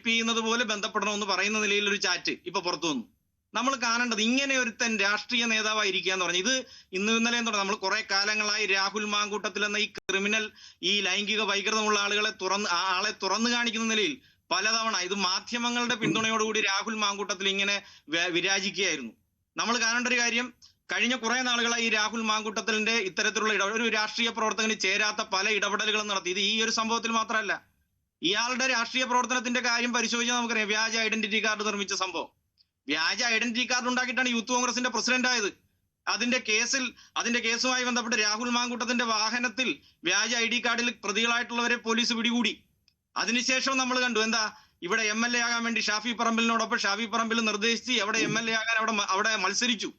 ചെയ്യുന്നത് പോലെ ബന്ധപ്പെടണമെന്ന് പറയുന്ന നിലയിൽ ഒരു ചാറ്റ് ഇപ്പൊ പുറത്തു വന്നു. നമ്മൾ കാണേണ്ടത് ഇങ്ങനെ ഒരുത്തൻ രാഷ്ട്രീയ നേതാവായിരിക്കുക എന്ന് പറഞ്ഞു. ഇത് ഇന്നലെ നമ്മൾ കുറെ കാലങ്ങളായി രാഹുൽ മാങ്കൂട്ടത്തിൽ എന്ന ഈ ക്രിമിനൽ, ഈ ലൈംഗിക വൈകൃതമുള്ള ആളെ തുറന്നു കാണിക്കുന്ന നിലയിൽ പലതവണ ഇത് മാധ്യമങ്ങളുടെ പിന്തുണയോടുകൂടി രാഹുൽ മാങ്കൂട്ടത്തിൽ ഇങ്ങനെ വിരാജിക്കുകയായിരുന്നു. നമ്മൾ കാണേണ്ട ഒരു കാര്യം, കഴിഞ്ഞ കുറെ നാളുകളായി ഈ രാഹുൽ മാങ്കൂട്ടത്തിന്റെ ഇത്തരത്തിലുള്ള ഒരു രാഷ്ട്രീയ പ്രവർത്തകന് ചേരാത്ത പല ഇടപെടലുകളും നടത്തി. ഇത് ഈ ഒരു സംഭവത്തിൽ മാത്രമല്ല, ഇയാളുടെ രാഷ്ട്രീയ പ്രവർത്തനത്തിന്റെ കാര്യം പരിശോധിച്ചാൽ നമുക്കറിയാം. വ്യാജ ഐഡന്റിറ്റി കാർഡ് നിർമ്മിച്ച സംഭവം, വ്യാജ ഐഡന്റിറ്റി കാർഡ് ഉണ്ടാക്കിയിട്ടാണ് യൂത്ത് കോൺഗ്രസിന്റെ പ്രസിഡന്റ് ആയത്. അതിന്റെ കേസുമായി ബന്ധപ്പെട്ട് രാഹുൽ മാങ്കൂട്ടത്തിന്റെ വാഹനത്തിൽ വ്യാജ ID കാർഡിൽ പ്രതികളായിട്ടുള്ളവരെ പോലീസ് പിടികൂടി. അതിനുശേഷം നമ്മൾ കണ്ടു എന്താ, ഇവിടെ MLA ആകാൻ വേണ്ടി ഷാഫി പറമ്പിൽ നിർദ്ദേശിച്ച് എവിടെ MLA ആകാൻ അവിടെ മത്സരിച്ചു.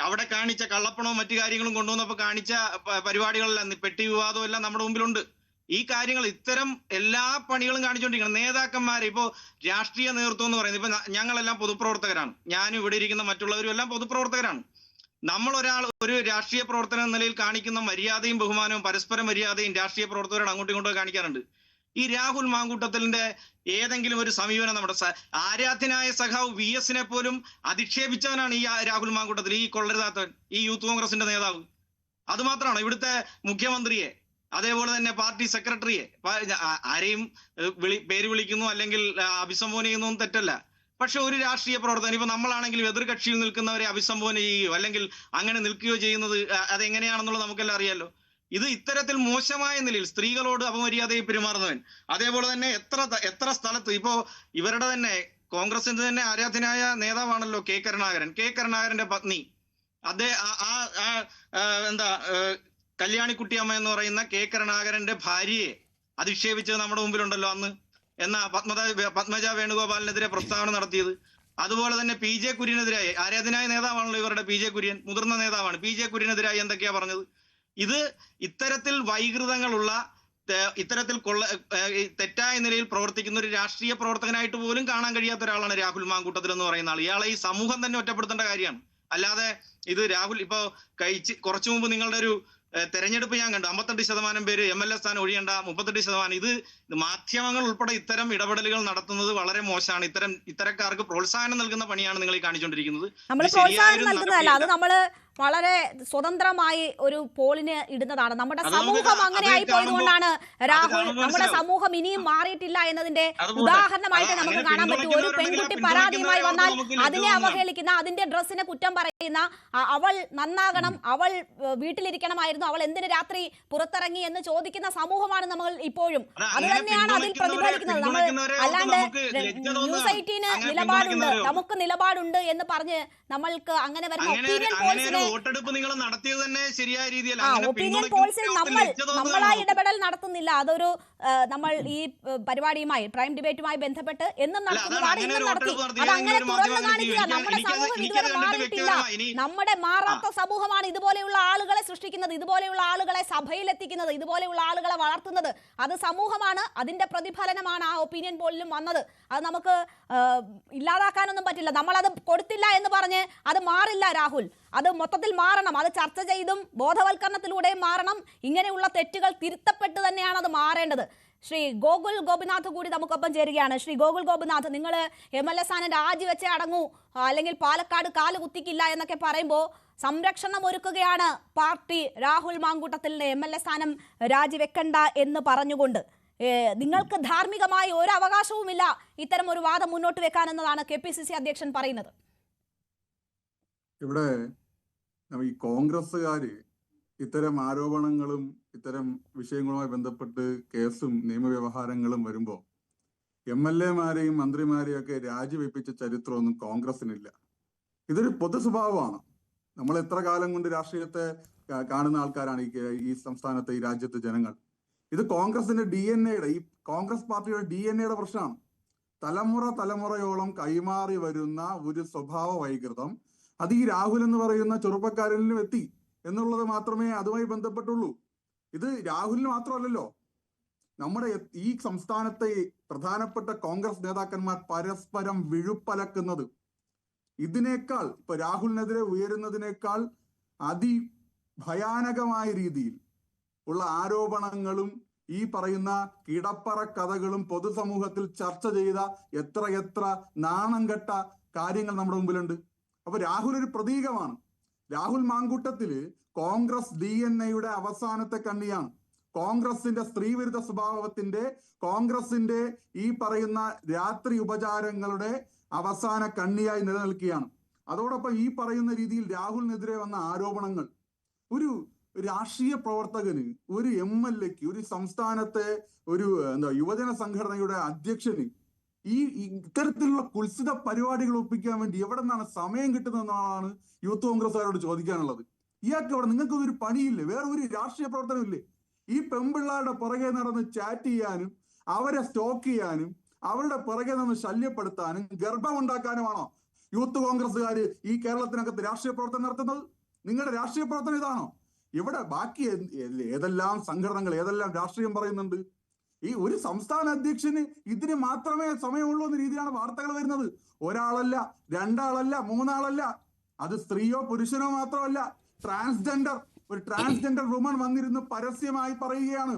അവിടെ കാണിച്ച കള്ളപ്പണവും മറ്റു കാര്യങ്ങളും കൊണ്ടുവന്നപ്പോ കാണിച്ച പരിപാടികളെല്ലാം, പെട്ടി വിവാദവും എല്ലാം നമ്മുടെ മുമ്പിലുണ്ട്. ഈ കാര്യങ്ങൾ, ഇത്തരം എല്ലാ പണികളും കാണിച്ചുകൊണ്ടിരിക്കണം നേതാക്കന്മാരെ. ഇപ്പോ രാഷ്ട്രീയ നേതൃത്വം എന്ന് പറയുന്നത്, ഇപ്പൊ ഞങ്ങളെല്ലാം പൊതുപ്രവർത്തകരാണ്. ഞാനും ഇവിടെ ഇരിക്കുന്ന മറ്റുള്ളവരും എല്ലാം പൊതുപ്രവർത്തകരാണ്. ഒരു രാഷ്ട്രീയ പ്രവർത്തനം എന്ന നിലയിൽ കാണിക്കുന്ന മര്യാദയും ബഹുമാനവും പരസ്പര മര്യാദയും രാഷ്ട്രീയ പ്രവർത്തകരോട് അങ്ങോട്ടും ഇങ്ങോട്ടും കാണിക്കാറുണ്ട്. ഈ രാഹുൽ മാങ്കൂട്ടത്തിന്റെ ഏതെങ്കിലും ഒരു സമീപനം, നമ്മുടെ ആരാധ്യനായ സഖാവ് VS പോലും അധിക്ഷേപിച്ചവനാണ് ഈ രാഹുൽ മാങ്കൂട്ടത്തിൽ, ഈ കൊള്ളരുതാത്തവൻ, ഈ യൂത്ത് കോൺഗ്രസിന്റെ നേതാവ്. അതുമാത്രമാണ് ഇവിടുത്തെ മുഖ്യമന്ത്രിയെ, അതേപോലെ തന്നെ പാർട്ടി സെക്രട്ടറിയെ, ആരെയും പേര് വിളിക്കുന്നു അല്ലെങ്കിൽ അഭിസംബോധന ചെയ്യുന്നതും തെറ്റല്ല. പക്ഷെ ഒരു രാഷ്ട്രീയ പ്രവർത്തകൻ, ഇപ്പൊ നമ്മളാണെങ്കിലും എതിർ കക്ഷിയിൽ നിൽക്കുന്നവരെ അഭിസംബോധന ചെയ്യുകയോ അല്ലെങ്കിൽ അങ്ങനെ നിൽക്കുകയോ ചെയ്യുന്നത് അതെങ്ങനെയാണെന്നുള്ളത് നമുക്കെല്ലാം അറിയാലോ. ഇത് ഇത്തരത്തിൽ മോശമായ നിലയിൽ സ്ത്രീകളോട് അപമര്യാദയെ പെരുമാറുന്നവൻ, അതേപോലെ തന്നെ എത്ര സ്ഥലത്ത് ഇപ്പോ ഇവരുടെ തന്നെ കോൺഗ്രസിന്റെ തന്നെ ആരാധ്യനായ നേതാവാണല്ലോ K കരുണാകരന്റെ പത്നി, കല്യാണിക്കുട്ടിയമ്മ എന്ന് പറയുന്ന K കരുണാകരന്റെ ഭാര്യയെ അധിക്ഷേപിച്ചത് നമ്മുടെ മുമ്പിലുണ്ടല്ലോ അന്ന്. എന്നാ പത്മജ വേണുഗോപാലിനെതിരെ പ്രസ്താവന നടത്തിയത്. അതുപോലെ തന്നെ PJ കുര്യനെതിരായി, ആരാധനായ നേതാവാണല്ലോ ഇവരുടെ PJ കുര്യൻ, മുതിർന്ന നേതാവാണ്. PJ കുര്യനെതിരായി എന്തൊക്കെയാ പറഞ്ഞത്? ഇത് ഇത്തരത്തിൽ വൈകൃതങ്ങളുള്ള, ഇത്തരത്തിൽ തെറ്റായ നിലയിൽ പ്രവർത്തിക്കുന്ന ഒരു രാഷ്ട്രീയ പ്രവർത്തകനായിട്ട് പോലും കാണാൻ കഴിയാത്ത ഒരാളാണ് രാഹുൽ മാങ്കൂട്ടത്തിൽ എന്ന് പറയുന്ന ആൾ. ഇയാളെ ഈ സമൂഹം തന്നെ ഒറ്റപ്പെടുത്തേണ്ട കാര്യമാണ്. അല്ലാതെ ഇത് രാഹുൽ ഇപ്പോ കുറച്ചു മുമ്പ് നിങ്ങളുടെ ഒരു തെരഞ്ഞെടുപ്പ് ഞാൻ കണ്ടു, 58% പേര് MLA സ്ഥാനം ഒഴിയേണ്ട, 38%. ഇത് മാധ്യമങ്ങൾ ഉൾപ്പെടെ ഇത്തരം ഇടപെടലുകൾ നടത്തുന്നത് വളരെ മോശമാണ്. ഇത്തരക്കാർക്ക് പ്രോത്സാഹനം നൽകുന്ന പണിയാണ് നിങ്ങൾ ഈ കാണിച്ചുകൊണ്ടിരിക്കുന്നത്. നമ്മൾ പ്രോത്സാഹനം നൽകുന്നതല്ല, അത് നമ്മള് വളരെ സ്വതന്ത്രമായി ഒരു പോളിന് ഇടുന്നതാണ്. നമ്മുടെ സമൂഹം അങ്ങനെയായി പോയതുകൊണ്ടാണ് രാഹുൽ, നമ്മുടെ സമൂഹം ഇനിയും മാറിയിട്ടില്ല എന്നതിന്റെ ഉദാഹരണമായിട്ട് നമുക്ക് കാണാൻ പറ്റും. ഒരു പെൺകുട്ടി പരാതിയുമായി വന്നാൽ അതിനെ അവഹേളിക്കുന്ന, അതിന്റെ ഡ്രസ്സിനെ കുറ്റം പറയുന്ന, അവൾ നന്നാകണം, അവൾ വീട്ടിലിരിക്കണമായിരുന്നു, അവൾ എന്തിന് രാത്രി പുറത്തിറങ്ങി എന്ന് ചോദിക്കുന്ന സമൂഹമാണ് നമ്മൾ ഇപ്പോഴും. അത് തന്നെയാണ് അതിൽ പ്രതിഫലിക്കുന്നത്. നമ്മൾ അല്ലാണ്ട് ന്യൂസ് 18 നിലപാടുണ്ട്, നമുക്ക് നിലപാടുണ്ട് എന്ന് പറഞ്ഞ് നമ്മൾക്ക് അങ്ങനെ വരുന്ന ഒപ്പീനിയൻ പോൾസിനെ, ഒപ്പീനിയൻ പോൾസിൽ നമ്മളായി ഇടപെടൽ നടത്തുന്നില്ല. അതൊരു നമ്മൾ ഈ പരിപാടിയുമായി, പ്രൈം ഡിബേറ്റുമായി ബന്ധപ്പെട്ട് എന്നും നടത്തുന്നതാണ്, ഇന്നും നടത്തി. അത് അങ്ങനെ തുറന്നു കാണിക്കുക. നമ്മുടെ സമൂഹം ഇതുവരെ മാറിയിട്ടില്ല. നമ്മുടെ മാറാത്ത സമൂഹമാണ് ഇതുപോലെയുള്ള ആളുകളെ സൃഷ്ടിക്കുന്നത്, ഇതുപോലെയുള്ള ആളുകളെ സഭയിലെത്തിക്കുന്നത്, ഇതുപോലെയുള്ള ആളുകളെ വളർത്തുന്നത്. അത് സമൂഹമാണ്, അതിന്റെ പ്രതിഫലനമാണ് ആ ഒപ്പീനിയൻ പോളിലും വന്നത്. അത് നമുക്ക് ഇല്ലാതാക്കാനൊന്നും പറ്റില്ല. നമ്മളത് കൊടുത്തില്ല എന്ന് പറഞ്ഞ് അത് മാറില്ല രാഹുൽ. അത് മൊത്തത്തിൽ മാറണം. അത് ചർച്ച ചെയ്തും ബോധവൽക്കരണത്തിലൂടെയും മാറണം. ഇങ്ങനെയുള്ള തെറ്റുകൾ തിരുത്തപ്പെട്ട് തന്നെയാണ് അത് മാറേണ്ടത്. ശ്രീ ഗോകുൽ ഗോപിനാഥ് കൂടി നമുക്കൊപ്പം ചേരുകയാണ്. ശ്രീ ഗോകുൽ ഗോപിനാഥ്, നിങ്ങൾ MLA സ്ഥാനം രാജിവെച്ചേ അടങ്ങൂ, അല്ലെങ്കിൽ പാലക്കാട് കാല് കുത്തിക്കില്ല എന്നൊക്കെ പറയുമ്പോൾ സംരക്ഷണം ഒരുക്കുകയാണ് പാർട്ടി രാഹുൽ മാങ്കൂട്ടത്തിലിന് MLA സ്ഥാനം രാജിവെക്കണ്ട എന്ന് പറഞ്ഞുകൊണ്ട്. നിങ്ങൾക്ക് ധാർമ്മികമായി ഒരു അവകാശവുമില്ല ഇത്തരം ഒരു വാദം മുന്നോട്ട് വെക്കാൻ എന്നതാണ് KPCC അധ്യക്ഷൻ പറയുന്നത്. ഇവിടെ ഈ കോൺഗ്രസ്സുകാര് ഇത്തരം ആരോപണങ്ങളും ഇത്തരം വിഷയങ്ങളുമായി ബന്ധപ്പെട്ട് കേസും നിയമവ്യവഹാരങ്ങളും വരുമ്പോൾ MLA-മാരെയും മന്ത്രിമാരെയും ഒക്കെ രാജിവെപ്പിച്ച ചരിത്രമൊന്നും കോൺഗ്രസിനില്ല. ഇതൊരു പൊതു സ്വഭാവമാണ്. നമ്മൾ എത്ര കാലം കൊണ്ട് രാഷ്ട്രീയത്തെ കാണുന്ന ആൾക്കാരാണ് ഈ സംസ്ഥാനത്തെ, ഈ രാജ്യത്തെ ജനങ്ങൾ. ഇത് കോൺഗ്രസിന്റെ DNA-യുടെ, ഈ കോൺഗ്രസ് പാർട്ടിയുടെ DNA-യുടെ പ്രശ്നമാണ്. തലമുറയോളം കൈമാറി വരുന്ന ഒരു സ്വഭാവ വൈകൃതം അത് ഈ രാഹുൽ എന്ന് പറയുന്ന ചെറുപ്പക്കാരനിലും എത്തി എന്നുള്ളത് മാത്രമേ അതുമായി ബന്ധപ്പെട്ടുള്ളൂ. ഇത് രാഹുലിന് മാത്രമല്ലല്ലോ, നമ്മുടെ ഈ സംസ്ഥാനത്തെ പ്രധാനപ്പെട്ട കോൺഗ്രസ് നേതാക്കന്മാർ പരസ്പരം വിഴുപ്പലക്കുന്നത്. ഇതിനേക്കാൾ, ഇപ്പൊ രാഹുലിനെതിരെ ഉയരുന്നതിനേക്കാൾ അതിഭയാനകമായ രീതിയിൽ ഉള്ള ആരോപണങ്ങളും ഈ പറയുന്ന കിടപ്പറ കഥകളും പൊതുസമൂഹത്തിൽ ചർച്ച ചെയ്ത എത്ര നാണം കെട്ട കാര്യങ്ങൾ നമ്മുടെ മുമ്പിലുണ്ട്. അപ്പൊ രാഹുൽ ഒരു പ്രതീകമാണ്. രാഹുൽ മാങ്കൂട്ടത്തില് കോൺഗ്രസ് DNA-യുടെ അവസാനത്തെ കണ്ണിയാണ്. കോൺഗ്രസിന്റെ സ്ത്രീവിരുദ്ധ സ്വഭാവത്തിന്റെ, കോൺഗ്രസിന്റെ ഈ പറയുന്ന രാത്രി ഉപചാരങ്ങളുടെ അവസാന കണ്ണിയായി നിലനിൽക്കുകയാണ്. അതോടൊപ്പം ഈ പറയുന്ന രീതിയിൽ രാഹുലിനെതിരെ വന്ന ആരോപണങ്ങൾ, ഒരു രാഷ്ട്രീയ പ്രവർത്തകന്, ഒരു MLA-ക്ക്, ഒരു സംസ്ഥാനത്തെ ഒരു യുവജന സംഘടനയുടെ അധ്യക്ഷന് ഈ ഇത്തരത്തിലുള്ള കുൽസിത പരിപാടികൾ ഒപ്പിക്കാൻ വേണ്ടി എവിടെ നിന്നാണ് സമയം കിട്ടുന്നതെന്നാണ് യൂത്ത് കോൺഗ്രസ്സുകാരോട് ചോദിക്കാനുള്ളത്. ഇയാൾക്ക് അവിടെ നിങ്ങൾക്കൊരു പണിയില്ലേ? വേറെ ഒരു രാഷ്ട്രീയ പ്രവർത്തനമില്ലേ? ഈ പെൺപിള്ളാരുടെ പുറകെ നടന്ന് ചാറ്റ് ചെയ്യാനും അവരെ സ്റ്റോക്ക് ചെയ്യാനും അവരുടെ പുറകെ നിന്ന് ശല്യപ്പെടുത്താനും ഗർഭമുണ്ടാക്കാനുമാണോ യൂത്ത് കോൺഗ്രസ്സുകാർ ഈ കേരളത്തിനകത്ത് രാഷ്ട്രീയ പ്രവർത്തനം നടത്തുന്നത്? നിങ്ങളുടെ രാഷ്ട്രീയ പ്രവർത്തനം ഇതാണോ? ഇവിടെ ബാക്കി ഏതെല്ലാം സംഘടനകൾ, ഏതെല്ലാം രാഷ്ട്രീയം പറയുന്നുണ്ട്? ഈ ഒരു സംസ്ഥാന അധ്യക്ഷന് ഇതിന് മാത്രമേ സമയമുള്ളൂ എന്ന രീതിയിലാണ് വാർത്തകൾ വരുന്നത്. ഒരാളല്ല, രണ്ടാളല്ല, മൂന്നാളല്ല. അത് സ്ത്രീയോ പുരുഷനോ മാത്രമല്ല, ഒരു ട്രാൻസ്ജെൻഡർ വുമൺ വന്നിരുന്ന് പരസ്യമായി പറയുകയാണ്.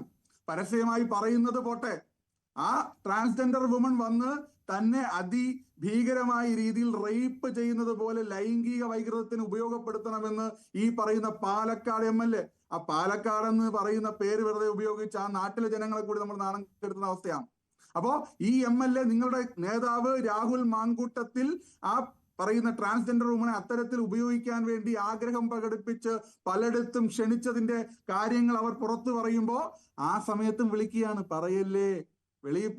പരസ്യമായി പറയുന്നത് പോട്ടെ, ആ ട്രാൻസ്ജെൻഡർ വുമൺ വന്ന് തന്നെ അതിഭീകരമായ രീതിയിൽ റേപ്പ് ചെയ്യുന്നത് പോലെ ലൈംഗിക വൈകൃതത്തിന് ഉപയോഗപ്പെടുത്തണമെന്ന് ഈ പറയുന്ന പാലക്കാട് MLA, ആ പാലക്കാട് എന്ന് പറയുന്ന പേര് വെറുതെ ഉപയോഗിച്ച് ആ നാട്ടിലെ ജനങ്ങളെ കൂടി നമ്മൾ നാണം കെടുത്തുന്ന അവസ്ഥയാണ്. അപ്പോ ഈ MLA, നിങ്ങളുടെ നേതാവ് രാഹുൽ മാങ്കൂട്ടത്തിൽ ആ പറയുന്ന ട്രാൻസ്ജെൻഡർ വുമനെ അത്തരത്തിൽ ഉപയോഗിക്കാൻ വേണ്ടി ആഗ്രഹം പ്രകടിപ്പിച്ച് പലയിടത്തും ക്ഷണിച്ചതിന്റെ കാര്യങ്ങൾ അവർ പുറത്തു പറയുമ്പോൾ ആ സമയത്തും വിളിക്കുകയാണ്,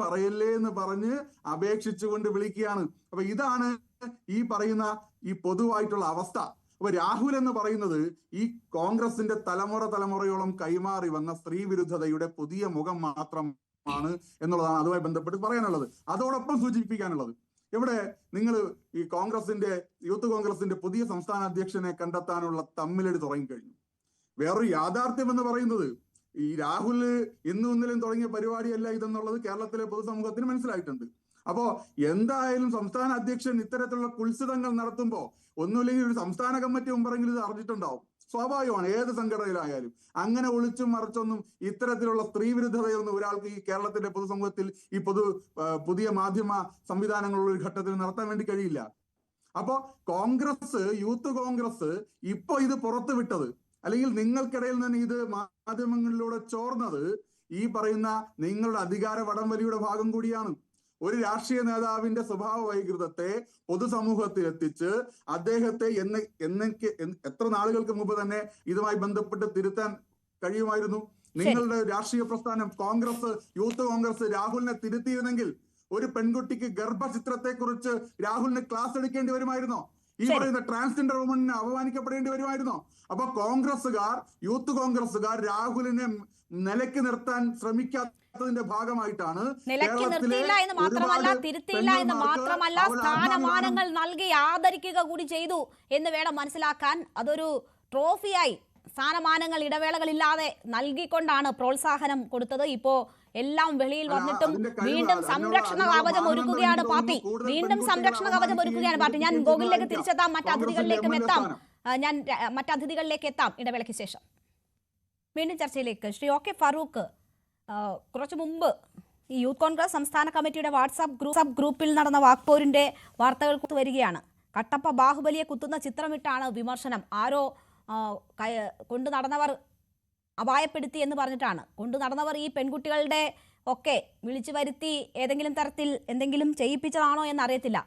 പറയല്ലേ എന്ന് പറഞ്ഞ് അപേക്ഷിച്ചുകൊണ്ട് വിളിക്കുകയാണ്. അപ്പൊ ഇതാണ് ഈ പറയുന്ന ഈ പൊതുവായിട്ടുള്ള അവസ്ഥ. അപ്പൊ രാഹുൽ എന്ന് പറയുന്നത് ഈ കോൺഗ്രസിന്റെ തലമുറയോളം കൈമാറി വന്ന സ്ത്രീ വിരുദ്ധതയുടെ പുതിയ മുഖം മാത്രമാണ് എന്നുള്ളതാണ് അതുമായി ബന്ധപ്പെട്ട് പറയാനുള്ളത്. അതോടൊപ്പം സൂചിപ്പിക്കാനുള്ളത്, ഇവിടെ നിങ്ങൾ ഈ യൂത്ത് കോൺഗ്രസിന്റെ പുതിയ സംസ്ഥാന അധ്യക്ഷനെ കണ്ടെത്താനുള്ള തമ്മിലടി തുടങ്ങിക്കഴിഞ്ഞു. വേറൊരു യാഥാർത്ഥ്യം എന്ന് പറയുന്നത്, ഈ രാഹുൽ ഇന്നും ഇന്നലെയും തുടങ്ങിയ പരിപാടിയല്ല ഇതെന്നുള്ളത് കേരളത്തിലെ പൊതുസമൂഹത്തിന് മനസ്സിലായിട്ടുണ്ട്. അപ്പോ എന്തായാലും സംസ്ഥാന അധ്യക്ഷൻ ഇത്തരത്തിലുള്ള കുൽസിതങ്ങൾ നടത്തുമ്പോൾ ഒന്നുമില്ലെങ്കിൽ ഒരു സംസ്ഥാന കമ്മിറ്റി മുമ്പെങ്കിലും ഇത് അറിഞ്ഞിട്ടുണ്ടാവും. സ്വാഭാവികമാണ്, ഏത് സംഘടനയിലായാലും. അങ്ങനെ ഒളിച്ചും മറിച്ചൊന്നും ഇത്തരത്തിലുള്ള സ്ത്രീ വിരുദ്ധതയൊന്നും ഒരാൾക്ക് ഈ കേരളത്തിന്റെ പൊതുസമൂഹത്തിൽ ഈ പുതിയ മാധ്യമ സംവിധാനങ്ങളുള്ള ഒരു ഘട്ടത്തിൽ നടത്താൻ വേണ്ടി കഴിയില്ല. അപ്പോ കോൺഗ്രസ്, യൂത്ത് കോൺഗ്രസ് ഇപ്പൊ ഇത് പുറത്തു വിട്ടത്, അല്ലെങ്കിൽ നിങ്ങൾക്കിടയിൽ നിന്ന് ഇത് മാധ്യമങ്ങളിലൂടെ ചോർന്നത് ഈ പറയുന്ന നിങ്ങളുടെ അധികാര വടംവലിയുടെ ഭാഗം കൂടിയാണ്. ഒരു രാഷ്ട്രീയ നേതാവിന്റെ സ്വഭാവ വൈകൃതത്തെ പൊതുസമൂഹത്തിൽ എത്തിച്ച് അദ്ദേഹത്തെ എത്ര നാളുകൾക്ക് മുമ്പ് തന്നെ ഇതുമായി ബന്ധപ്പെട്ട് തിരുത്താൻ കഴിയുമായിരുന്നു. നിങ്ങളുടെ രാഷ്ട്രീയ പ്രസ്ഥാനം കോൺഗ്രസ്, യൂത്ത് കോൺഗ്രസ് രാഹുലിനെ തിരുത്തിയിരുന്നെങ്കിൽ ഒരു പെൺകുട്ടിക്ക് ഗർഭചിത്രത്തെ കുറിച്ച് രാഹുലിന് ക്ലാസ് എടുക്കേണ്ടി വരുമായിരുന്നോ? ഈ പറയുന്ന ട്രാൻസ്ജെൻഡർ വുമണിനെ അപമാനിക്കപ്പെടേണ്ടി വരുമായിരുന്നോ? അപ്പൊ കോൺഗ്രസുകാർ, യൂത്ത് കോൺഗ്രസുകാർ രാഹുലിനെ നിലയ്ക്ക് നിർത്താൻ ശ്രമിക്കാത്തതിന്റെ ഭാഗമായിട്ടാണ് നിലയ്ക്ക് നിർത്തിയില്ല എന്ന് മാത്രമല്ല, തിരുത്തിയില്ല എന്ന് മാത്രമല്ല, സ്ഥാനമാനങ്ങൾ നൽകി ആദരിക്കുക കൂടി ചെയ്തു എന്ന് വേണം മനസ്സിലാക്കാൻ. അതൊരു ട്രോഫിയായി സ്ഥാനമാനങ്ങൾ ഇടവേളകളില്ലാതെ നൽകിക്കൊണ്ടാണ് പ്രോത്സാഹനം കൊടുത്തത്. ഇപ്പോ എല്ലാം വെളിയിൽ വന്നിട്ടും വീണ്ടും സംരക്ഷണ കവചം ഒരുക്കുകയാണ് പാർട്ടി. വീണ്ടും സംരക്ഷണ കവചം ഒരുക്കുകയാണ് പാർട്ടി. ഞാൻ ഗോകുലിലേക്ക് തിരിച്ചെത്താം, മറ്റതിഥികളിലേക്കും എത്താം. ഞാൻ മറ്റതിഥികളിലേക്ക് എത്താം ഇടവേളയ്ക്ക് ശേഷം. വീണ്ടും ചർച്ചയിലേക്ക്. ശ്രീ OK ഫറൂഖ്, കുറച്ചു മുമ്പ് ഈ യൂത്ത് കോൺഗ്രസ് സംസ്ഥാന കമ്മിറ്റിയുടെ വാട്സാപ്പ് ഗ്രൂപ്പിൽ നടന്ന വാക്പോരിന്റെ വാർത്തകൾ വരികയാണ്. കട്ടപ്പ ബാഹുബലിയെ കുത്തുന്ന ചിത്രമിട്ടാണ് വിമർശനം. ആരോ കൊണ്ടു നടന്നവർ അപായപ്പെടുത്തി എന്ന് പറഞ്ഞിട്ടാണ്. കൊണ്ടു നടന്നവർ ഈ പെൺകുട്ടികളുടെ ഒക്കെ വിളിച്ചു വരുത്തി ഏതെങ്കിലും തരത്തിൽ എന്തെങ്കിലും ചെയ്യിപ്പിച്ചതാണോ എന്നറിയത്തില്ല.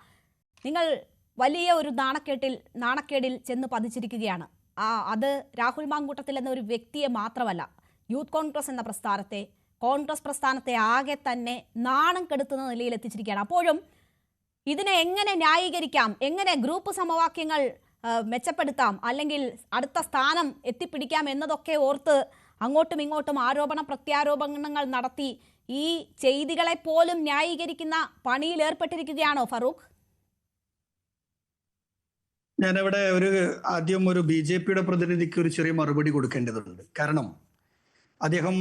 നിങ്ങൾ വലിയ ഒരു നാണക്കേടിൽ ചെന്ന് പതിച്ചിരിക്കുകയാണ്. അത് രാഹുൽ മാങ്കൂട്ടത്തിൽ എന്ന ഒരു വ്യക്തിയെ മാത്രമല്ല, യൂത്ത് കോൺഗ്രസ് എന്ന പ്രസ്ഥാനത്തെ, കോൺഗ്രസ് പ്രസ്ഥാനത്തെ ആകെ തന്നെ നാണം കെടുത്തുന്ന നിലയിൽ എത്തിച്ചിരിക്കുകയാണ്. അപ്പോഴും ഇതിനെ എങ്ങനെ ന്യായീകരിക്കാം, എങ്ങനെ ഗ്രൂപ്പ് സമവാക്യങ്ങൾ മെച്ചപ്പെടുത്താം, അല്ലെങ്കിൽ അടുത്ത സ്ഥാനം എത്തിപ്പിടിക്കാം എന്നതൊക്കെ ഓർത്ത് അങ്ങോട്ടും ഇങ്ങോട്ടും ആരോപണ പ്രത്യാരോപണങ്ങൾ നടത്തി ഈ ചെയ്തികളെ പോലും ന്യായീകരിക്കുന്ന പണിയിൽ ഏർപ്പെട്ടിരിക്കുകയാണോ ഫറൂഖ്? ഞാനിവിടെ ആദ്യം ഒരു BJPയുടെ പ്രതിനിധിക്ക് ഒരു ചെറിയ മറുപടി കൊടുക്കേണ്ടതുണ്ട്. കാരണം അദ്ദേഹം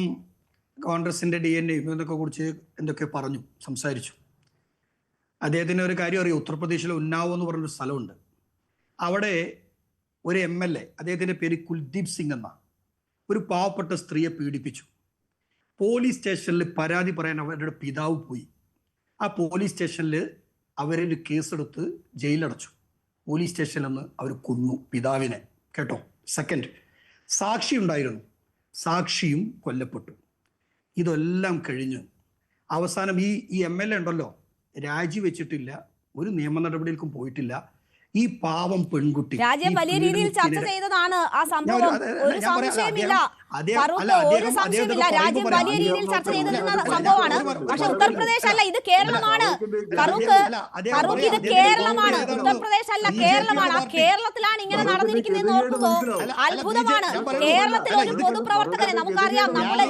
കോൺഗ്രസിന്റെ DNA എന്നൊക്കെ കുറിച്ച് എന്തൊക്കെ സംസാരിച്ചു. അദ്ദേഹത്തിന് ഒരു കാര്യം അറിയാം, ഉത്തർപ്രദേശിലെ ഉന്നാവ് എന്ന് പറഞ്ഞൊരു സ്ഥലമുണ്ട്. അവിടെ ഒരു MLA, അദ്ദേഹത്തിൻ്റെ പേര് കുൽദീപ് സിംഗ് എന്ന ഒരു പാവപ്പെട്ട സ്ത്രീയെ പീഡിപ്പിച്ചു. പോലീസ് സ്റ്റേഷനിൽ പരാതി പറയാൻ അവരുടെ പിതാവ് പോയി. ആ പോലീസ് സ്റ്റേഷനിൽ അവരൊരു കേസെടുത്ത് ജയിലടച്ചു. പോലീസ് സ്റ്റേഷനിൽ നിന്ന് അവർ കൊന്നു പിതാവിനെ. കേട്ടോ, സെക്കൻഡ്, സാക്ഷി ഉണ്ടായിരുന്നു, സാക്ഷിയും കൊല്ലപ്പെട്ടു. ഇതെല്ലാം കഴിഞ്ഞ് അവസാനം ഈ MLA ഉണ്ടല്ലോ, രാജിവെച്ചിട്ടില്ല, ഒരു നിയമ നടപടികൾക്കും പോയിട്ടില്ല. ഈ പാവം പെൺകുട്ടി രാജ്യം വലിയ രീതിയിൽ ചർച്ച ചെയ്തതാണ് ആ സംഭവം, ഒരു സംശയമില്ല. ഒരു സംശയമില്ല, രാജ്യം വലിയ രീതിയിൽ ചർച്ച ചെയ്തിരുന്ന സംഭവമാണ്. പക്ഷെ ഉത്തർപ്രദേശ് അല്ല, ഇത് കേരളമാണ് ഫറൂഖ്. ഇത് കേരളമാണ്, ഉത്തർപ്രദേശ് അല്ല, കേരളമാണ്. ആ കേരളത്തിലാണ് ഇങ്ങനെ നടന്നിരിക്കുന്നതെന്ന് ഓർക്കുമ്പോ അത്ഭുതമാണ്. കേരളത്തിൽ ഒരു പൊതുപ്രവർത്തകനെ നമുക്കറിയാം, നമ്മുടെ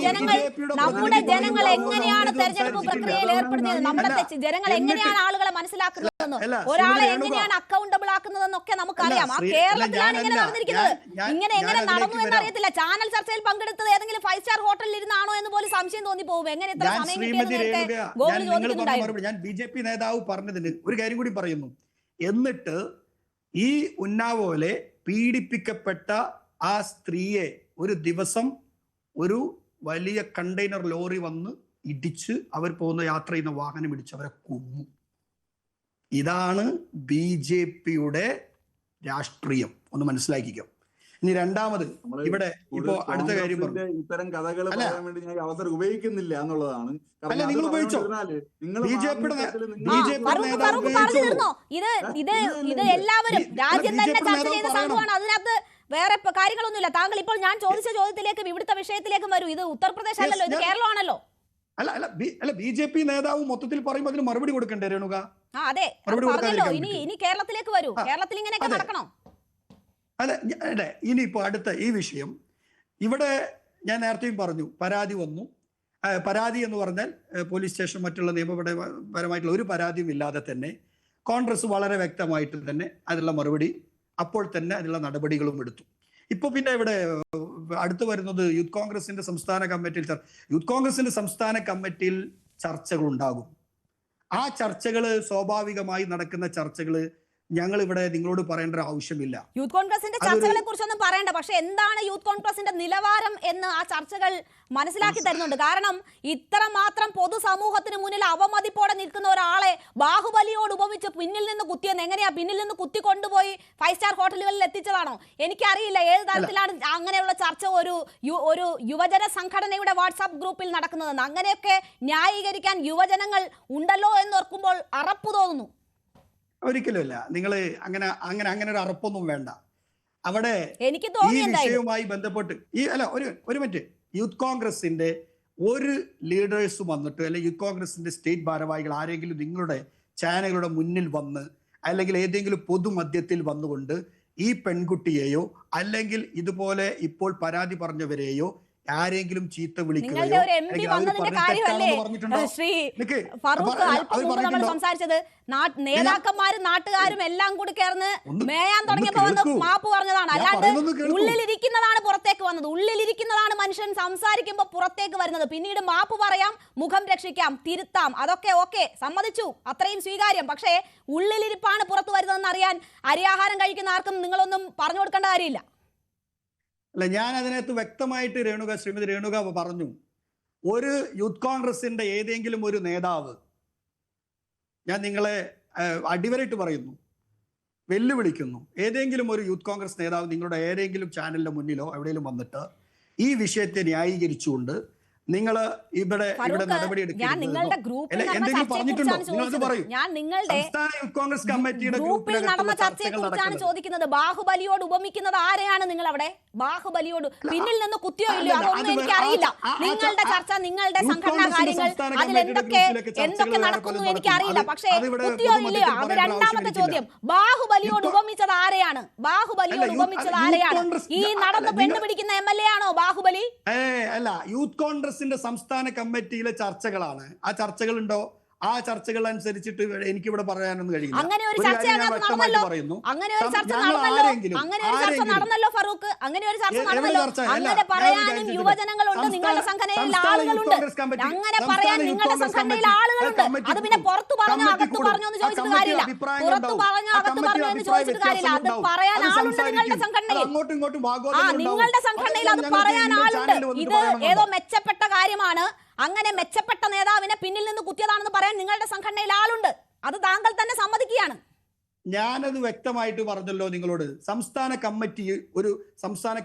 ജനങ്ങൾ എങ്ങനെയാണ് തെരഞ്ഞെടുപ്പ് പ്രക്രിയയിൽ ഏർപ്പെടുന്നത്, നമ്മുടെ ജനങ്ങൾ എങ്ങനെയാണ് ആളുകളെ മനസ്സിലാക്കുന്നതെന്ന്, ഒരാളെ എങ്ങനെയാണ് അക്കൗണ്ടബിൾ ആക്കുന്നതെന്നൊക്കെ നമുക്കറിയാം. ആ കേരളത്തിലാണ് ഇങ്ങനെ നടന്നിരിക്കുന്നത്. ഇങ്ങനെ എങ്ങനെ നടന്നു എന്നറിയത്തില്ല. ചാനൽ ചർച്ചയിൽ പങ്കെടുത്തത് ഏതെങ്കിലും 5 സ്റ്റാർ ഹോട്ടലിൽ ഇരുന്നാണോ എന്ന് പോലും സംശയം തോന്നിപ്പോകും. എങ്ങനെ ഇത്ര സമയം കിട്ടിയെന്ന് ഞാൻ BJP നേതാവ് പറഞ്ഞതിന് ഒരു കാര്യം കൂടി പറയുന്നു. എന്നിട്ട് ഈ ഉന്നാവോലെ പീഡിപ്പിക്കപ്പെട്ട ആ സ്ത്രീയെ ഒരു ദിവസം ഒരു വലിയ കണ്ടെയ്നർ ലോറി വന്ന് ഇടിച്ച് അവർ പോകുന്ന യാത്ര ചെയ്യുന്ന വാഹനം ഇടിച്ച് അവരെ കൊന്നു. ഇതാണ് BJPയുടെ രാഷ്ട്രീയം, ഒന്ന് മനസ്സിലാക്കിക്കോ. ഇനി രണ്ടാമത് ഇവിടെ ഇപ്പോ അടുത്ത കാര്യം പറഞ്ഞു, ഇത്തരം കഥകൾ പറയാൻ വേണ്ടി ഞാൻ അവസരം ഉപയോഗിക്കുന്നില്ല എന്നുള്ളതാണ്. അല്ല, നിങ്ങൾ ഉപയോഗിച്ചോ? ഇത് എല്ലാവരും രാജ്യം തന്നെ ചർച്ച ചെയ്ത സംഭവമാണ്. അതിനകത്ത് വേറെ കാര്യങ്ങളൊന്നുമില്ല. താങ്കൾ ഇപ്പോൾ ഞാൻ ചോദിച്ച ചോദ്യത്തിലേക്കും ഇവിടുത്തെ വിഷയത്തിലേക്കും വരൂ. ഇത് ഉത്തർപ്രദേശ് അല്ലല്ലോ, ഇത് കേരളമാണല്ലോ. അല്ല BJP നേതാവ് മൊത്തത്തിൽ പറയുമ്പോൾ അതിന് മറുപടി കൊടുക്കണ്ടേ രേണുക? അതെ, പറഞ്ഞല്ലോ. ഇനി കേരളത്തിലേക്ക് വരൂ. കേരളത്തിൽ ഇങ്ങനെയൊക്കെ നടക്കണോ? അതെ, ഇനിയിപ്പോ അടുത്ത ഈ വിഷയം, ഇവിടെ ഞാൻ നേരത്തെയും പറഞ്ഞു, പരാതി വന്നു. പരാതി എന്ന് പറഞ്ഞാൽ പോലീസ് സ്റ്റേഷൻ മറ്റുള്ള നിയമപരമായിട്ടുള്ള ഒരു പരാതിയും ഇല്ലാതെ തന്നെ കോൺഗ്രസ് വളരെ വ്യക്തമായിട്ട് തന്നെ അതിനുള്ള മറുപടി, അപ്പോൾ തന്നെ അതിനുള്ള നടപടികളും എടുത്തു. ഇപ്പൊ പിന്നെ ഇവിടെ അടുത്ത് വരുന്നത് യൂത്ത് കോൺഗ്രസിന്റെ സംസ്ഥാന കമ്മിറ്റിയിൽ ചർച്ചകൾ ഉണ്ടാകും. ആ ചർച്ചകൾ സ്വാഭാവികമായി നടക്കുന്ന ചർച്ചകൾ ഞങ്ങൾ ഇവിടെ നിങ്ങളോട് പറയേണ്ട ഒരു ആവശ്യമില്ല. യൂത്ത് കോൺഗ്രസിന്റെ ചർച്ചകളെ കുറിച്ചൊന്നും പറയണ്ട, പക്ഷെ എന്താണ് യൂത്ത് കോൺഗ്രസിന്റെ നിലവാരം എന്ന് ആ ചർച്ചകൾ മനസ്സിലാക്കി തരുന്നുണ്ട്. കാരണം ഇത്രമാത്രം പൊതുസമൂഹത്തിന് മുന്നിൽ അവമതിപ്പോടെ നിൽക്കുന്ന ഒരാളെ ബാഹുബലിയോട് ഉപമിച്ച് പിന്നിൽ നിന്ന് കുത്തിയെന്ന് എങ്ങനെയാ? പിന്നിൽ നിന്ന് കുത്തി കൊണ്ടുപോയി 5 സ്റ്റാർ ഹോട്ടലുകളിൽ എത്തിച്ചതാണോ? എനിക്കറിയില്ല ഏത് തരത്തിലാണ് അങ്ങനെയുള്ള ചർച്ച ഒരു യുവജന സംഘടനയുടെ വാട്സാപ്പ് ഗ്രൂപ്പിൽ നടക്കുന്നതെന്ന്. അങ്ങനെയൊക്കെ ന്യായീകരിക്കാൻ യുവജനങ്ങൾ ഉണ്ടല്ലോ എന്നോർക്കുമ്പോൾ അറപ്പ് തോന്നുന്നു. ഒരിക്കലുമില്ല. നിങ്ങൾ അങ്ങനെ ഒരു അറപ്പൊന്നും വേണ്ട. അവിടെ എനിക്ക് ഈ വിഷയവുമായി ബന്ധപ്പെട്ട് ഒരു മിനിറ്റ്, യൂത്ത് കോൺഗ്രസിന്റെ ഒരു ലീഡേഴ്സ് വന്നിട്ട് അല്ലെങ്കിൽ യൂത്ത് കോൺഗ്രസിന്റെ സ്റ്റേറ്റ് ഭാരവാഹികൾ ആരെങ്കിലും നിങ്ങളുടെ ചാനലുകളുടെ മുന്നിൽ വന്ന് അല്ലെങ്കിൽ ഏതെങ്കിലും പൊതുമധ്യത്തിൽ വന്നുകൊണ്ട് ഈ പെൺകുട്ടിയെയോ അല്ലെങ്കിൽ ഇതുപോലെ ഇപ്പോൾ പരാതി പറഞ്ഞവരെയോ ആരെങ്കിലും ചീത്ത വിളിക്കുകയോ സംസാരിച്ചത് നേതാക്കന്മാരും നാട്ടുകാരും എല്ലാം കൂടി ചേർന്ന് മേയാൻ തുടങ്ങിയപ്പോ വന്ന് മാപ്പ് പറഞ്ഞതാണ്. അല്ലാണ്ട് ഉള്ളിലിരിക്കുന്നതാണ് പുറത്തേക്ക് വന്നത്. ഉള്ളിലിരിക്കുന്നതാണ് മനുഷ്യൻ സംസാരിക്കുമ്പോ പുറത്തേക്ക് വരുന്നത്. പിന്നീട് മാപ്പ് പറയാം, മുഖം രക്ഷിക്കാം, തിരുത്താം, അതൊക്കെ ഓക്കെ, സമ്മതിച്ചു, അത്രയും സ്വീകാര്യം. പക്ഷേ ഉള്ളിലിരിപ്പാണ് പുറത്തു വരുന്നതെന്ന് അറിയാൻ അരിയാഹാരം കഴിക്കുന്ന ആർക്കും നിങ്ങളൊന്നും പറഞ്ഞു കൊടുക്കേണ്ട കാര്യമില്ല. അല്ല, ഞാൻ അതിനകത്ത് വ്യക്തമായിട്ട് ശ്രീമതി രേണുക പറഞ്ഞു, ഒരു യൂത്ത് കോൺഗ്രസിന്റെ ഏതെങ്കിലും ഒരു നേതാവ്, ഞാൻ നിങ്ങളെ അടിവരയിട്ട് പറയുന്നു, വെല്ലുവിളിക്കുന്നു, ഏതെങ്കിലും ഒരു യൂത്ത് കോൺഗ്രസ് നേതാവ് നിങ്ങളുടെ ഏതെങ്കിലും ചാനലിന്റെ മുന്നിലോ എവിടെയെങ്കിലും വന്നിട്ട് ഈ വിഷയത്തെ ന്യായീകരിച്ചുകൊണ്ട് നിങ്ങൾ ഇവിടെ നടപടി ചോദിക്കുന്നത് ബാഹുബലിയോട് ഉപമിക്കുന്നത് ആരെയാണ്? നിങ്ങൾ അവിടെ ബാഹുബലിയോട് പിന്നിൽ നിന്ന് കുത്തിയോ ഇല്ലയോ അതൊന്നും എനിക്കറിയില്ല. നിങ്ങളുടെ ചർച്ച, നിങ്ങളുടെ സംഘടനാ കാര്യങ്ങൾ, അതിൽ എന്തൊക്കെ നടക്കുന്നു എനിക്കറിയില്ല. പക്ഷേ കുത്തിയോ ഇല്ലയോ അത് രണ്ടാമത്തെ ചോദ്യം. ബാഹുബലിയോട് ഉപമിച്ചത് ആരെയാണ്? ബാഹുബലിയോട് ഉപമിച്ചത് ആരെയാണ്? ഈ നടന്ന് പെണ്ണുപിടിക്കുന്ന MLA ആണോ ബാഹുബലി? അല്ല, യൂത്ത് കോൺഗ്രസിന്റെ സംസ്ഥാന കമ്മിറ്റിയിലെ ചർച്ചകളാണ്. ആ ചർച്ചകളുണ്ടോ? ആ ചർച്ചകൾ അനുസരിച്ചിട്ട് എനിക്കിവിടെ പറയാനൊന്നും കഴിയില്ല. അങ്ങനെ ഒരു ചർച്ച നടന്നല്ലോ ഫറൂഖ്, അങ്ങനെ ഒരു ചർച്ച നടന്നല്ലോ. അങ്ങനെ പറയാനും യുവജനങ്ങളുണ്ട്, നിങ്ങളുടെ സംഘടനയിൽ ആളുകളുണ്ട്. അങ്ങനെ പറയാൻ നിങ്ങളുടെ സംഘടനയിൽ ആളുകളുണ്ട്. അത് പിന്നെ പുറത്തു പറഞ്ഞോ അകത്ത് പറഞ്ഞോ എന്ന് ചോദിച്ചിട്ട് കാര്യമില്ല. പുറത്തു പറഞ്ഞോ അകത്ത് പറഞ്ഞോ എന്ന് ചോദിച്ചിട്ട് കാര്യമില്ല. അത് പറയാൻ ആളുണ്ട് നിങ്ങളുടെ സംഘടനയിൽ. നിങ്ങളുടെ സംഘടനയിൽ അത് പറയാൻ ആളുണ്ട്. ഇത് ഏതോ മെച്ചപ്പെട്ട കാര്യമാണ്, അങ്ങനെ മെച്ചപ്പെട്ട നേതാവിനെ പിന്നിൽ നിന്ന് കുത്തിയതാണെന്ന് പറയാൻ നിങ്ങളുടെ സംഘടനയിൽ ആളുണ്ട്. അത് താങ്കൾ തന്നെ സമ്മതിക്കുകയാണ്. ഞാനത് വ്യക്തമായിട്ട് പറഞ്ഞല്ലോ നിങ്ങളോട്. സംസ്ഥാന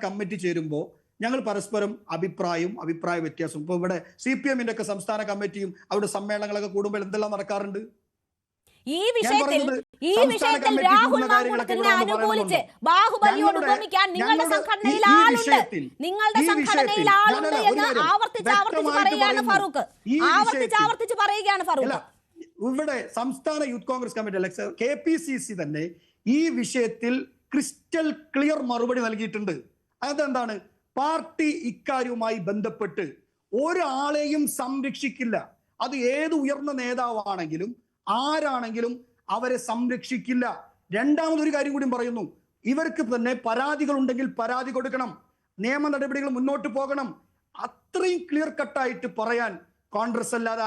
കമ്മിറ്റി ചേരുമ്പോൾ ഞങ്ങൾ പരസ്പരം അഭിപ്രായ വ്യത്യാസം. ഇപ്പൊ ഇവിടെ CPM-ന്റെ ഒക്കെ സംസ്ഥാന കമ്മിറ്റിയും അവിടെ സമ്മേളനങ്ങളൊക്കെ കൂടുമ്പോൾ എന്തെല്ലാം നടക്കാറുണ്ട്. ഈ വിഷയത്തിൽ രാഹുൽ മാങ്കൂട്ടത്തിനെ അനുകൂലിച്ച് ബാഹുബലിയോട് ഉപമിക്കാൻ നിങ്ങളുടെ സംഘടനയിൽ ആളുണ്ട്. നിങ്ങളുടെ സംഘടനയിൽ ആളുണ്ട് എന്ന് ആവർത്തിച്ച് പറയുകയാണ് ഫറൂഖ്. ആവർത്തിച്ച് പറയുകയാണ് ഫറൂഖ്. ഇവിടെ സംസ്ഥാന യൂത്ത് കോൺഗ്രസ് കമ്മിറ്റി KPCC തന്നെ ഈ വിഷയത്തിൽ ക്രിസ്റ്റൽ ക്ലിയർ മറുപടി നൽകിയിട്ടുണ്ട്. അതെന്താണ്? പാർട്ടി ഇക്കാര്യവുമായി ബന്ധപ്പെട്ട് ഒരാളെയും സംരക്ഷിക്കില്ല. അത് ഏത് ഉയർന്ന നേതാവാണെങ്കിലും ആരാണെങ്കിലും അവരെ സംരക്ഷിക്കില്ല. രണ്ടാമതൊരു കാര്യം കൂടി പറയുന്നു, ഇവർക്ക് തന്നെ പരാതികൾ ഉണ്ടെങ്കിൽ പരാതി കൊടുക്കണം, നിയമ നടപടികൾ മുന്നോട്ട് പോകണം. അത്രയും ക്ലിയർ കട്ടായിട്ട് പറയാൻ കോൺഗ്രസ് അല്ലാതെ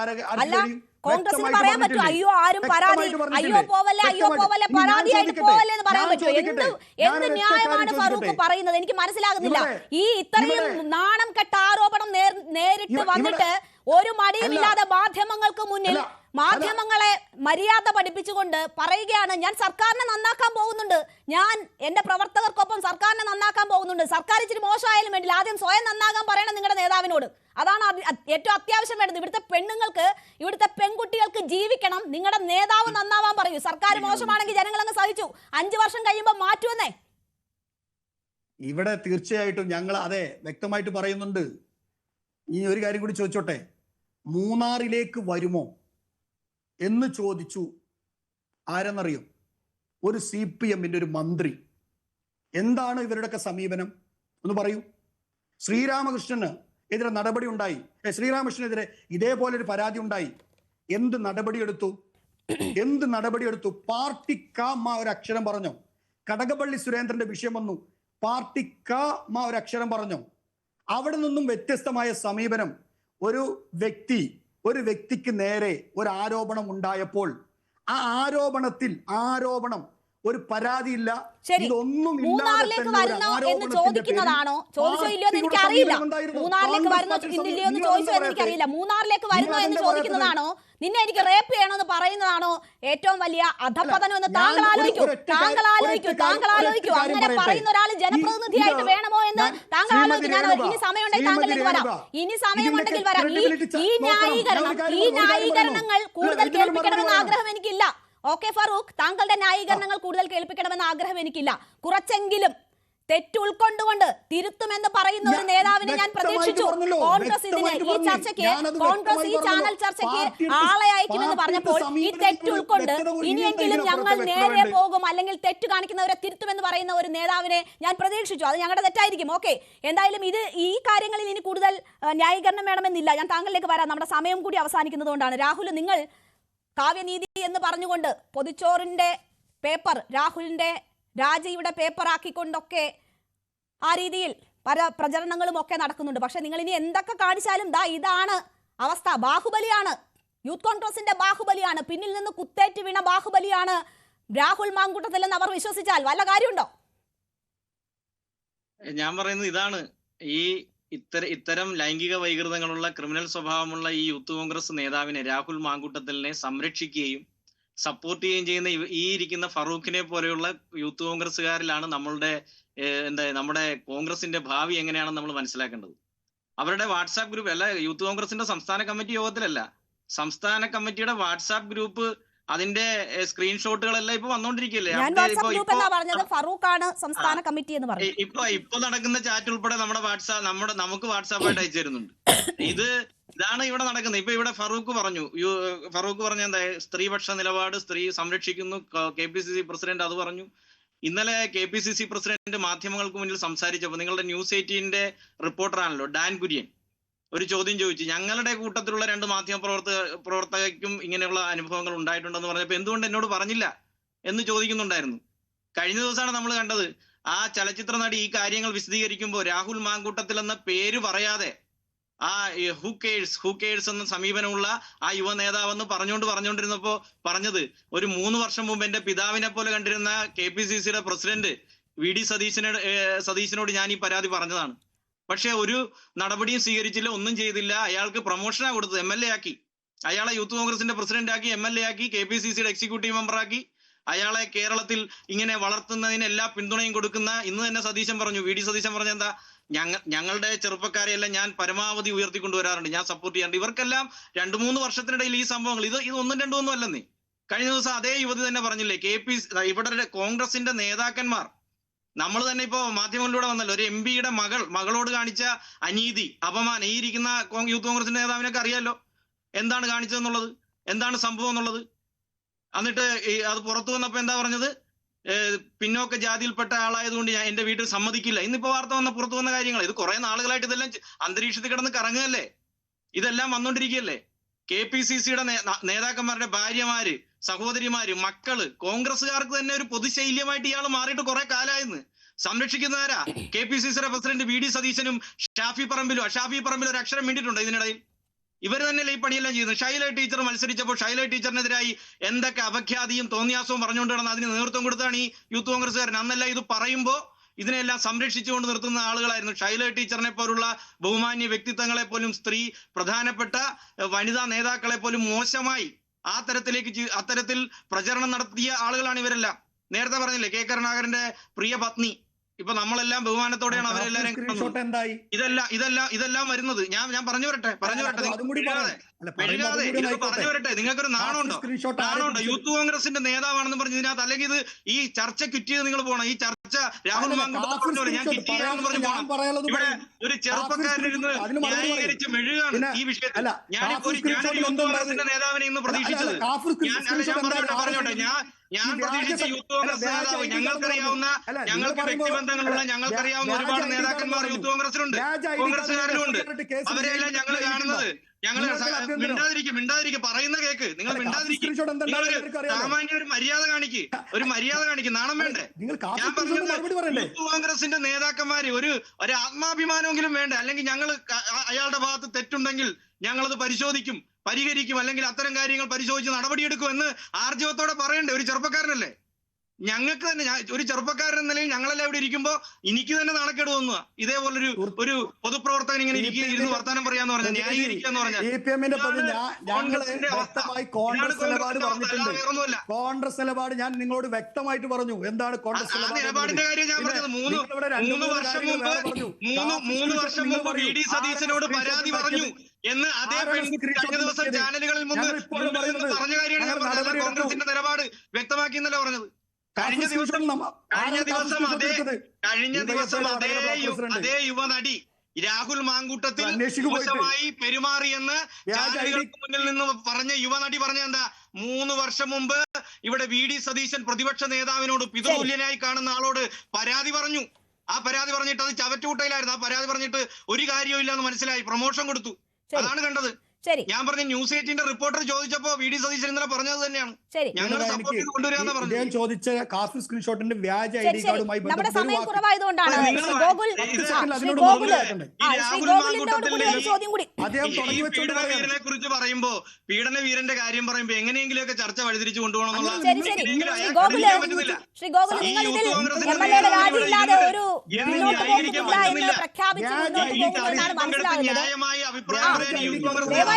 കോൺഗ്രസിന് പറയാൻ പറ്റും? അയ്യോ ആരും പരാതി, അയ്യോ പോവല്ലേ പരാതിയായിട്ട് പോവല്ലേ എന്ന് പറയാൻ പറ്റുമോ? എന്ത് ന്യായമാണ് ഫറൂഖ് പറയുന്നത്? എനിക്ക് മനസ്സിലാകുന്നില്ല. ഈ ഇത്രയും നാണം കെട്ട ആരോപണം നേരിട്ട് വന്നിട്ട് ഒരു മടിയുമില്ലാതെ മാധ്യമങ്ങൾക്ക് മുന്നിൽ മാധ്യമങ്ങളെ മര്യാദ പഠിപ്പിച്ചുകൊണ്ട് പറയുകയാണ്, ഞാൻ സർക്കാരിനെ നന്നാക്കാൻ പോകുന്നുണ്ട്, ഞാൻ എന്റെ പ്രവർത്തകർക്കൊപ്പം സർക്കാരിനെ നന്നാക്കാൻ പോകുന്നുണ്ട്. സർക്കാർ ഇച്ചിരി മോശമായാലും വേണ്ടില്ല, ആദ്യം സ്വയം നന്നാകാൻ പറയണം നിങ്ങളുടെ നേതാവിനോട്. അതാണ് ഏറ്റവും അത്യാവശ്യം വേണ്ടത്. ഇവിടുത്തെ പെണ്ണുങ്ങൾക്ക്, ഇവിടുത്തെ പെൺകുട്ടികൾക്ക് ജീവിക്കണം. നിങ്ങളുടെ നേതാവ് നന്നാവാൻ പറയൂ. സർക്കാർ മോശമാണെങ്കിൽ ജനങ്ങൾ അങ്ങ് സഹിച്ചു, 5 വർഷം കഴിയുമ്പോൾ മാറ്റുമെന്നേ. ഇവിടെ തീർച്ചയായിട്ടും ഞങ്ങൾ അതെ വ്യക്തമായിട്ട് പറയുന്നുണ്ട്. ഈ ഒരു കാര്യം കൂടി ചോദിച്ചോട്ടെ, മൂന്നാറിലേക്ക് വരുമോ എന്ന് ചോദിച്ചു. ആരെന്നറിയും? ഒരു CPM-ന്റെ ഒരു മന്ത്രി. എന്താണ് ഇവരുടെയൊക്കെ സമീപനം എന്ന് പറയൂ. ശ്രീരാമകൃഷ്ണന് എതിരെ നടപടി ഉണ്ടായി. ശ്രീരാമകൃഷ്ണനെതിരെ ഇതേപോലെ ഒരു പരാതി ഉണ്ടായി. എന്ത് നടപടിയെടുത്തു? പാർട്ടി ഒരു അക്ഷരം പറഞ്ഞോ? കടകംപള്ളി സുരേന്ദ്രന്റെ വിഷയം വന്നു, പാർട്ടി ഒരു അക്ഷരം പറഞ്ഞോ? അവിടെ നിന്നും വ്യത്യസ്തമായ സമീപനം. ഒരു വ്യക്തിക്ക് നേരെ ഒരു ആരോപണം ഉണ്ടായപ്പോൾ ആ ആരോപണം ഒരു പരാതിയില്ല, ശരി. ഇതൊന്നും മൂന്നാറിലേക്ക് വരുന്നോ എന്ന് ചോദിക്കുന്നതാണോ? ചോദിച്ചോ ഇല്ലയോ എന്ന് എനിക്കറിയില്ല. മൂന്നാറിലേക്ക് വരുന്നോ ഇന്നില്ലയോ എന്ന് ചോദിച്ചോ എന്ന് എനിക്കറിയില്ല. മൂന്നാറിലേക്ക് വരുന്നോ എന്ന് ചോദിക്കുന്നതാണോ, നിന്നെ എനിക്ക് റേപ്പ് ചെയ്യണമെന്ന് പറയുന്നതാണോ ഏറ്റവും വലിയ അധപ്പതനം എന്ന് താങ്കൾ ആലോചിക്കൂ. അങ്ങനെ പറയുന്ന ഒരാൾ ജനപ്രതിനിധിയായിട്ട് വേണമോ എന്ന് താങ്കൾ ആലോചിക്കും. ഞാൻ ഇനി സമയമുണ്ടെങ്കിൽ താങ്കളിലേക്ക് വരാം. ഈ ന്യായീകരണങ്ങൾ കൂടുതൽ കേൾപ്പിക്കണമെന്ന് ആഗ്രഹം എനിക്കില്ല. ഓക്കെ ഫറൂഖ്, താങ്കളുടെ ന്യായീകരണങ്ങൾ കൂടുതൽ കേൾപ്പിക്കണമെന്ന ആഗ്രഹം എനിക്കില്ല. കുറച്ചെങ്കിലും തെറ്റ് ഉൾക്കൊണ്ടുകൊണ്ട് തിരുത്തുമെന്ന് പറയുന്ന ഒരു നേതാവിനെ ഞാൻ പ്രതീക്ഷിച്ചു. കോൺഗ്രസ് ഇതിന് ഈ ചർച്ചയ്ക്ക്, കോൺഗ്രസ് ഈ ചാനൽ ചർച്ചയ്ക്ക് ആളെ അയക്കുമെന്ന് പറഞ്ഞപ്പോൾ ഈ തെറ്റ് ഉൾക്കൊണ്ട് ഇനിയെങ്കിലും ഞങ്ങൾ നേരെ പോകും, അല്ലെങ്കിൽ തെറ്റ് കാണിക്കുന്നവരെ തിരുത്തുമെന്ന് പറയുന്ന ഒരു നേതാവിനെ ഞാൻ പ്രതീക്ഷിച്ചു. അത് ഞങ്ങളുടെ തെറ്റായിരിക്കും. ഓക്കെ, എന്തായാലും ഈ കാര്യങ്ങളിൽ ഇനി കൂടുതൽ ന്യായീകരണം വേണമെന്നില്ല. ഞാൻ താങ്കളിലേക്ക് വരാം, നമ്മുടെ സമയം കൂടി അവസാനിക്കുന്നത് കൊണ്ടാണ്. രാഹുൽ, നിങ്ങൾ കാവ്യനീതി എന്ന് പറഞ്ഞുകൊണ്ട് പൊതിച്ചോറിന്റെ പേപ്പർ രാഹുലിന്റെ രാജയുടെ പേപ്പറാക്കിക്കൊണ്ടൊക്കെ ആ രീതിയിൽ പല പ്രചരണങ്ങളും ഒക്കെ നടക്കുന്നുണ്ട്. പക്ഷെ നിങ്ങൾ ഇനി എന്തൊക്കെ കാണിച്ചാലും ഇതാണ് അവസ്ഥ. ബാഹുബലിയാണ്, യൂത്ത് കോൺഗ്രസിന്റെ ബാഹുബലിയാണ്, പിന്നിൽ നിന്ന് കുത്തേറ്റ് വീണ ബാഹുബലിയാണ് രാഹുൽ മാങ്കൂട്ടത്തിൽ എന്ന് അവർ വിശ്വസിച്ചാൽ വല്ല കാര്യമുണ്ടോ? ഞാൻ പറയുന്നത് ഇതാണ്, ഇത്തരം ലൈംഗിക വൈകൃതങ്ങളുള്ള ക്രിമിനൽ സ്വഭാവമുള്ള ഈ യൂത്ത് കോൺഗ്രസ് നേതാവിനെ, രാഹുൽ മാങ്കൂട്ടത്തിലിനെ സംരക്ഷിക്കുകയും സപ്പോർട്ട് ചെയ്യുകയും ചെയ്യുന്ന ഈ ഇരിക്കുന്ന ഫറൂഖിനെ പോലെയുള്ള യൂത്ത് കോൺഗ്രസ്സുകാരിലാണ് നമ്മുടെ കോൺഗ്രസിന്റെ ഭാവി എങ്ങനെയാണെന്ന് നമ്മൾ മനസ്സിലാക്കേണ്ടത്. അവരുടെ വാട്സാപ്പ് ഗ്രൂപ്പ് അല്ല, യൂത്ത് കോൺഗ്രസിന്റെ സംസ്ഥാന കമ്മിറ്റി യോഗത്തിലല്ല, സംസ്ഥാന കമ്മിറ്റിയുടെ വാട്സാപ്പ് ഗ്രൂപ്പ്, അതിന്റെ സ്ക്രീൻഷോട്ടുകളെല്ലാം ഇപ്പൊ വന്നോണ്ടിരിക്കുകയല്ലേ. ഇപ്പൊ നടക്കുന്ന ചാറ്റ് ഉൾപ്പെടെ നമുക്ക് വാട്സാപ്പായിട്ട് അയച്ചു തരുന്നുണ്ട്. ഇതാണ് ഇവിടെ നടക്കുന്നത്. ഇപ്പൊ ഇവിടെ ഫറൂഖ് പറഞ്ഞ എന്താ, സ്ത്രീപക്ഷ നിലപാട്, സ്ത്രീ സംരക്ഷിക്കുന്നു, KPCC പ്രസിഡന്റ് അത് പറഞ്ഞു. ഇന്നലെ KPCC പ്രസിഡന്റ് മാധ്യമങ്ങൾക്ക് മുന്നിൽ സംസാരിച്ചപ്പോൾ, നിങ്ങളുടെ ന്യൂസ് 18 റിപ്പോർട്ടറാണല്ലോ ഡാൻ കുര്യൻ, ഒരു ചോദ്യം ചോദിച്ചു. ഞങ്ങളുടെ കൂട്ടത്തിലുള്ള 2 മാധ്യമ പ്രവർത്തകർക്കും ഇങ്ങനെയുള്ള അനുഭവങ്ങൾ ഉണ്ടായിട്ടുണ്ടെന്ന് പറഞ്ഞപ്പോൾ എന്തുകൊണ്ട് എന്നോട് പറഞ്ഞില്ല എന്ന് ചോദിക്കുന്നുണ്ടായിരുന്നു. കഴിഞ്ഞ ദിവസമാണ് നമ്മൾ കണ്ടത്, ആ ചലച്ചിത്ര നടി ഈ കാര്യങ്ങൾ വിശദീകരിക്കുമ്പോൾ രാഹുൽ മാങ്കൂട്ടത്തിൽ എന്ന പേര് പറയാതെ ആ ഹൂ കേഴ്സ് എന്ന സമീപനമുള്ള ആ യുവ നേതാവെന്ന് പറഞ്ഞുകൊണ്ടിരുന്നപ്പോ പറഞ്ഞത്, ഒരു 3 വർഷം മുമ്പ് എന്റെ പിതാവിനെ പോലെ കണ്ടിരുന്ന KPCCയുടെ പ്രസിഡന്റ് VD സതീശനോട് ഞാൻ ഈ പരാതി പറഞ്ഞതാണ്. പക്ഷെ ഒരു നടപടിയും സ്വീകരിച്ചില്ല, ഒന്നും ചെയ്തില്ല. അയാൾക്ക് പ്രൊമോഷനാ കൊടുത്തത്, MLA ആക്കി. അയാളെ യൂത്ത് കോൺഗ്രസിന്റെ പ്രസിഡന്റ് ആക്കി, MLA ആക്കി, KPCCയുടെ എക്സിക്യൂട്ടീവ് മെമ്പറാക്കി. അയാളെ കേരളത്തിൽ ഇങ്ങനെ വളർത്തുന്നതിന് എല്ലാ പിന്തുണയും കൊടുക്കുന്ന, ഇന്ന് തന്നെ VD സതീശൻ പറഞ്ഞ എന്താ, ഞങ്ങളുടെ ചെറുപ്പക്കാരെയെല്ലാം ഞാൻ പരമാവധി ഉയർത്തിക്കൊണ്ടുവരാറുണ്ട്, ഞാൻ സപ്പോർട്ട് ചെയ്യാറുണ്ട്. ഇവർക്കെല്ലാം 2-3 വർഷത്തിനിടയിൽ ഈ സംഭവങ്ങൾ ഇത് 1-2 അല്ലെന്നേ. കഴിഞ്ഞ ദിവസം അതേ യുവതി തന്നെ പറഞ്ഞില്ലേ, ഇവിടെ കോൺഗ്രസിന്റെ നേതാക്കന്മാർ, നമ്മൾ തന്നെ ഇപ്പോ മാധ്യമങ്ങളിലൂടെ വന്നല്ലോ, ഒരു MP-യുടെ മകളോട് കാണിച്ച അനീതി, അപമാനം, ഈ ഇരിക്കുന്ന യൂത്ത് കോൺഗ്രസിന്റെ നേതാവിനൊക്കെ അറിയാലോ എന്താണ് കാണിച്ചതെന്നുള്ളത്, എന്താണ് സംഭവം എന്നുള്ളത്. എന്നിട്ട് അത് പുറത്തു വന്നപ്പോ എന്താ പറഞ്ഞത്, പിന്നോക്ക ജാതിയിൽപ്പെട്ട ആളായതുകൊണ്ട് ഞാൻ എന്റെ വീട്ടിൽ സമ്മതിക്കില്ല. ഇന്നിപ്പോ പുറത്തു വന്ന കാര്യങ്ങൾ, ഇത് കുറെ നാളുകളായിട്ട് ഇതെല്ലാം അന്തരീക്ഷത്തിൽ കിടന്ന് കറങ്ങുകയല്ലേ, ഇതെല്ലാം വന്നോണ്ടിരിക്കുകയല്ലേ. KPCCയുടെ നേതാക്കന്മാരുടെ ഭാര്യമാര്, സഹോദരിമാര്, മക്കള്, കോൺഗ്രസ്സുകാർക്ക് തന്നെ ഒരു പൊതുശൈല്യമായിട്ട് ഇയാൾ മാറിയിട്ട് കുറെ കാലമായിരുന്നു. സംരക്ഷിക്കുന്നവരാ KPCCയുടെ പ്രസിഡന്റ് VD സതീശനും ഷാഫി പറമ്പിലും ഒരു അക്ഷരം വേണ്ടിയിട്ടുണ്ടോ ഇതിനിടയിൽ? ഇവർ തന്നെയല്ലേ ഈ പണിയെല്ലാം ചെയ്യുന്നത്. ഷൈല ടീച്ചർ മത്സരിച്ചപ്പോൾ ഷൈല ടീച്ചറിനെതിരായി എന്തൊക്കെ അപഖ്യാതിയും തോന്നിയാസവും പറഞ്ഞുകൊണ്ട് കിടന്ന് അതിന് നേതൃത്വം കൊടുത്താണ് ഈ യൂത്ത് കോൺഗ്രസ്സുകാരൻ. അന്നല്ല ഇത് പറയുമ്പോൾ ഇതിനെല്ലാം സംരക്ഷിച്ചുകൊണ്ട് നിർത്തുന്ന ആളുകളായിരുന്നു. ഷൈല ടീച്ചറിനെ പോലുള്ള ബഹുമാന്യ വ്യക്തിത്വങ്ങളെ പോലും, സ്ത്രീ പ്രധാനപ്പെട്ട വനിതാ നേതാക്കളെ പോലും മോശമായി അത്തരത്തിൽ പ്രചരണം നടത്തിയ ആളുകളാണ് ഇവരെല്ലാം. നേരത്തെ പറഞ്ഞില്ലേ, K കരുണാകരന്റെ പ്രിയ പത്നി, ഇപ്പൊ നമ്മളെല്ലാം ബഹുമാനത്തോടെയാണ് അവരെല്ലാരും ഇതെല്ലാം വരുന്നത്. ഞാൻ പറഞ്ഞു വരട്ടെ നിങ്ങൾക്കൊരു നാണുണ്ടോ? യൂത്ത് കോൺഗ്രസിന്റെ നേതാവാണെന്ന് പറഞ്ഞ് ഇതിനകത്ത്, അല്ലെങ്കിൽ ഇത് ഈ ചർച്ച കിറ്റിയത് നിങ്ങൾ പോകണം. ഈ ചർച്ച രാഹുൽ മാങ്കൂട്ടത്തിൽ ഞാൻ കിറ്റിയാണെന്ന് പറഞ്ഞു പോകണം. ഇവിടെ ഒരു ചെറുപ്പക്കാരനിരുന്ന് ന്യായീകരിച്ച് മെഴുകാണ് ഈ വിഷയത്തിൽ. ഞാനിപ്പോ യൂത്ത് കോൺഗ്രസിന്റെ നേതാവിനെ ഇന്ന് പ്രതീക്ഷിച്ചത്, ഞാൻ പ്രതീക്ഷിച്ച യൂത്ത് കോൺഗ്രസ് നേതാവ്, ഞങ്ങൾക്ക് വ്യക്തിബന്ധങ്ങളുള്ള, ഞങ്ങൾക്കറിയാവുന്ന ഒരുപാട് നേതാക്കന്മാർ യൂത്ത് കോൺഗ്രസിലുണ്ട്, കോൺഗ്രസ്സുകാരിലുണ്ട്. അവരെല്ലാം ഞങ്ങൾ കാണുന്നത്, മിണ്ടാതിരിക്കും പറയുന്ന കേക്ക്, നിങ്ങൾ മിണ്ടാതിരിക്കും. സാമാന്യ ഒരു മര്യാദ കാണിക്ക്, നാണം വേണ്ടേ? ഞാൻ പറഞ്ഞത് യൂത്ത് കോൺഗ്രസിന്റെ നേതാക്കന്മാര് ഒരു ആത്മാഭിമാനമെങ്കിലും വേണ്ടേ? അല്ലെങ്കിൽ ഞങ്ങൾ അയാളുടെ ഭാഗത്ത് തെറ്റുണ്ടെങ്കിൽ ഞങ്ങളത് പരിശോധിക്കും, പരിഹരിക്കും, അല്ലെങ്കിൽ അത്തരം കാര്യങ്ങൾ പരിശോധിച്ച് നടപടിയെടുക്കും എന്ന് ആർജവത്തോടെ പറയണ്ടേ ഒരു ചെറുപ്പക്കാരനല്ലേ? ഞങ്ങൾക്ക് തന്നെ ഒരു ചെറുപ്പക്കാരൻ എന്ന നിലയിൽ ഞങ്ങളെല്ലാം ഇവിടെ ഇരിക്കുമ്പോ എനിക്ക് തന്നെ നാണക്കേട് തോന്നുക. ഇതേപോലൊരു ഒരു പൊതുപ്രവർത്തകൻ ഇങ്ങനെ ഇരുന്ന് വർത്താനം പറയാന്ന് പറഞ്ഞാൽ ന്യായീകരിക്കാന്ന് പറഞ്ഞാൽ കോൺഗ്രസ് നിലപാട് ഞാൻ നിങ്ങളോട് വ്യക്തമായിട്ട് പറഞ്ഞു. എന്താണ് കോൺഗ്രസ് നിലപാടിന്റെ കാര്യം ഞാൻ പറഞ്ഞത്? മൂന്ന് വർഷം മുമ്പ് വി ഡി സതീശനോട് പരാതി പറഞ്ഞു എന്ന് അതേ കഴിഞ്ഞ ദിവസം ചാനലുകളിൽ മുമ്പ് പറഞ്ഞ കാര്യമാണ് ഞാൻ പറഞ്ഞത്. കോൺഗ്രസിന്റെ നിലപാട് വ്യക്തമാക്കിയെന്നല്ല പറഞ്ഞത്. കഴിഞ്ഞ ദിവസം അതേ യുവനടി രാഹുൽ മാങ്കൂട്ടത്തിൽ മോശമായി പെരുമാറിയെന്ന് ചാനലുകൾക്ക് മുന്നിൽ നിന്ന് പറഞ്ഞ യുവനടി പറഞ്ഞ എന്താ? 3 വർഷം മുമ്പ് ഇവിടെ വി ഡി സതീശൻ പ്രതിപക്ഷ നേതാവിനോട് പിതൃതുല്യനായി കാണുന്ന ആളോട് പരാതി പറഞ്ഞു. ആ പരാതി പറഞ്ഞിട്ട് അത് ചവറ്റുകുട്ടയിലായിരുന്നു. ആ പരാതി പറഞ്ഞിട്ട് ഒരു കാര്യവും ഇല്ലാന്ന് മനസ്സിലായി, പ്രൊമോഷൻ കൊടുത്തു. അതാണ് കണ്ടത്. ഞാൻ പറഞ്ഞ ന്യൂസ് 18ന്റെ റിപ്പോർട്ടർ ചോദിച്ചപ്പോ വി ഡി സതീശൻ ഇന്നലെ പറഞ്ഞത് തന്നെയാണ്. ഞങ്ങൾ സപ്പോർട്ട് ചെയ്ത് കൊണ്ടുവരാന്ന് പറഞ്ഞു. ചോദിച്ച കാഫി സ്ക്രീൻഷോട്ടിന്റെ വ്യാജ ഐഡി കാർഡുമായി നമ്മുടെ സമയം കുറവായതുകൊണ്ടാണ് പീഡനവീരനെ കുറിച്ച് പറയുമ്പോ, പീഡനവീരന്റെ കാര്യം പറയുമ്പോ എങ്ങനെയെങ്കിലുമൊക്കെ ചർച്ച വഴിതിരിച്ചു കൊണ്ടുപോകണമെന്നുള്ള ന്യായമായ അഭിപ്രായം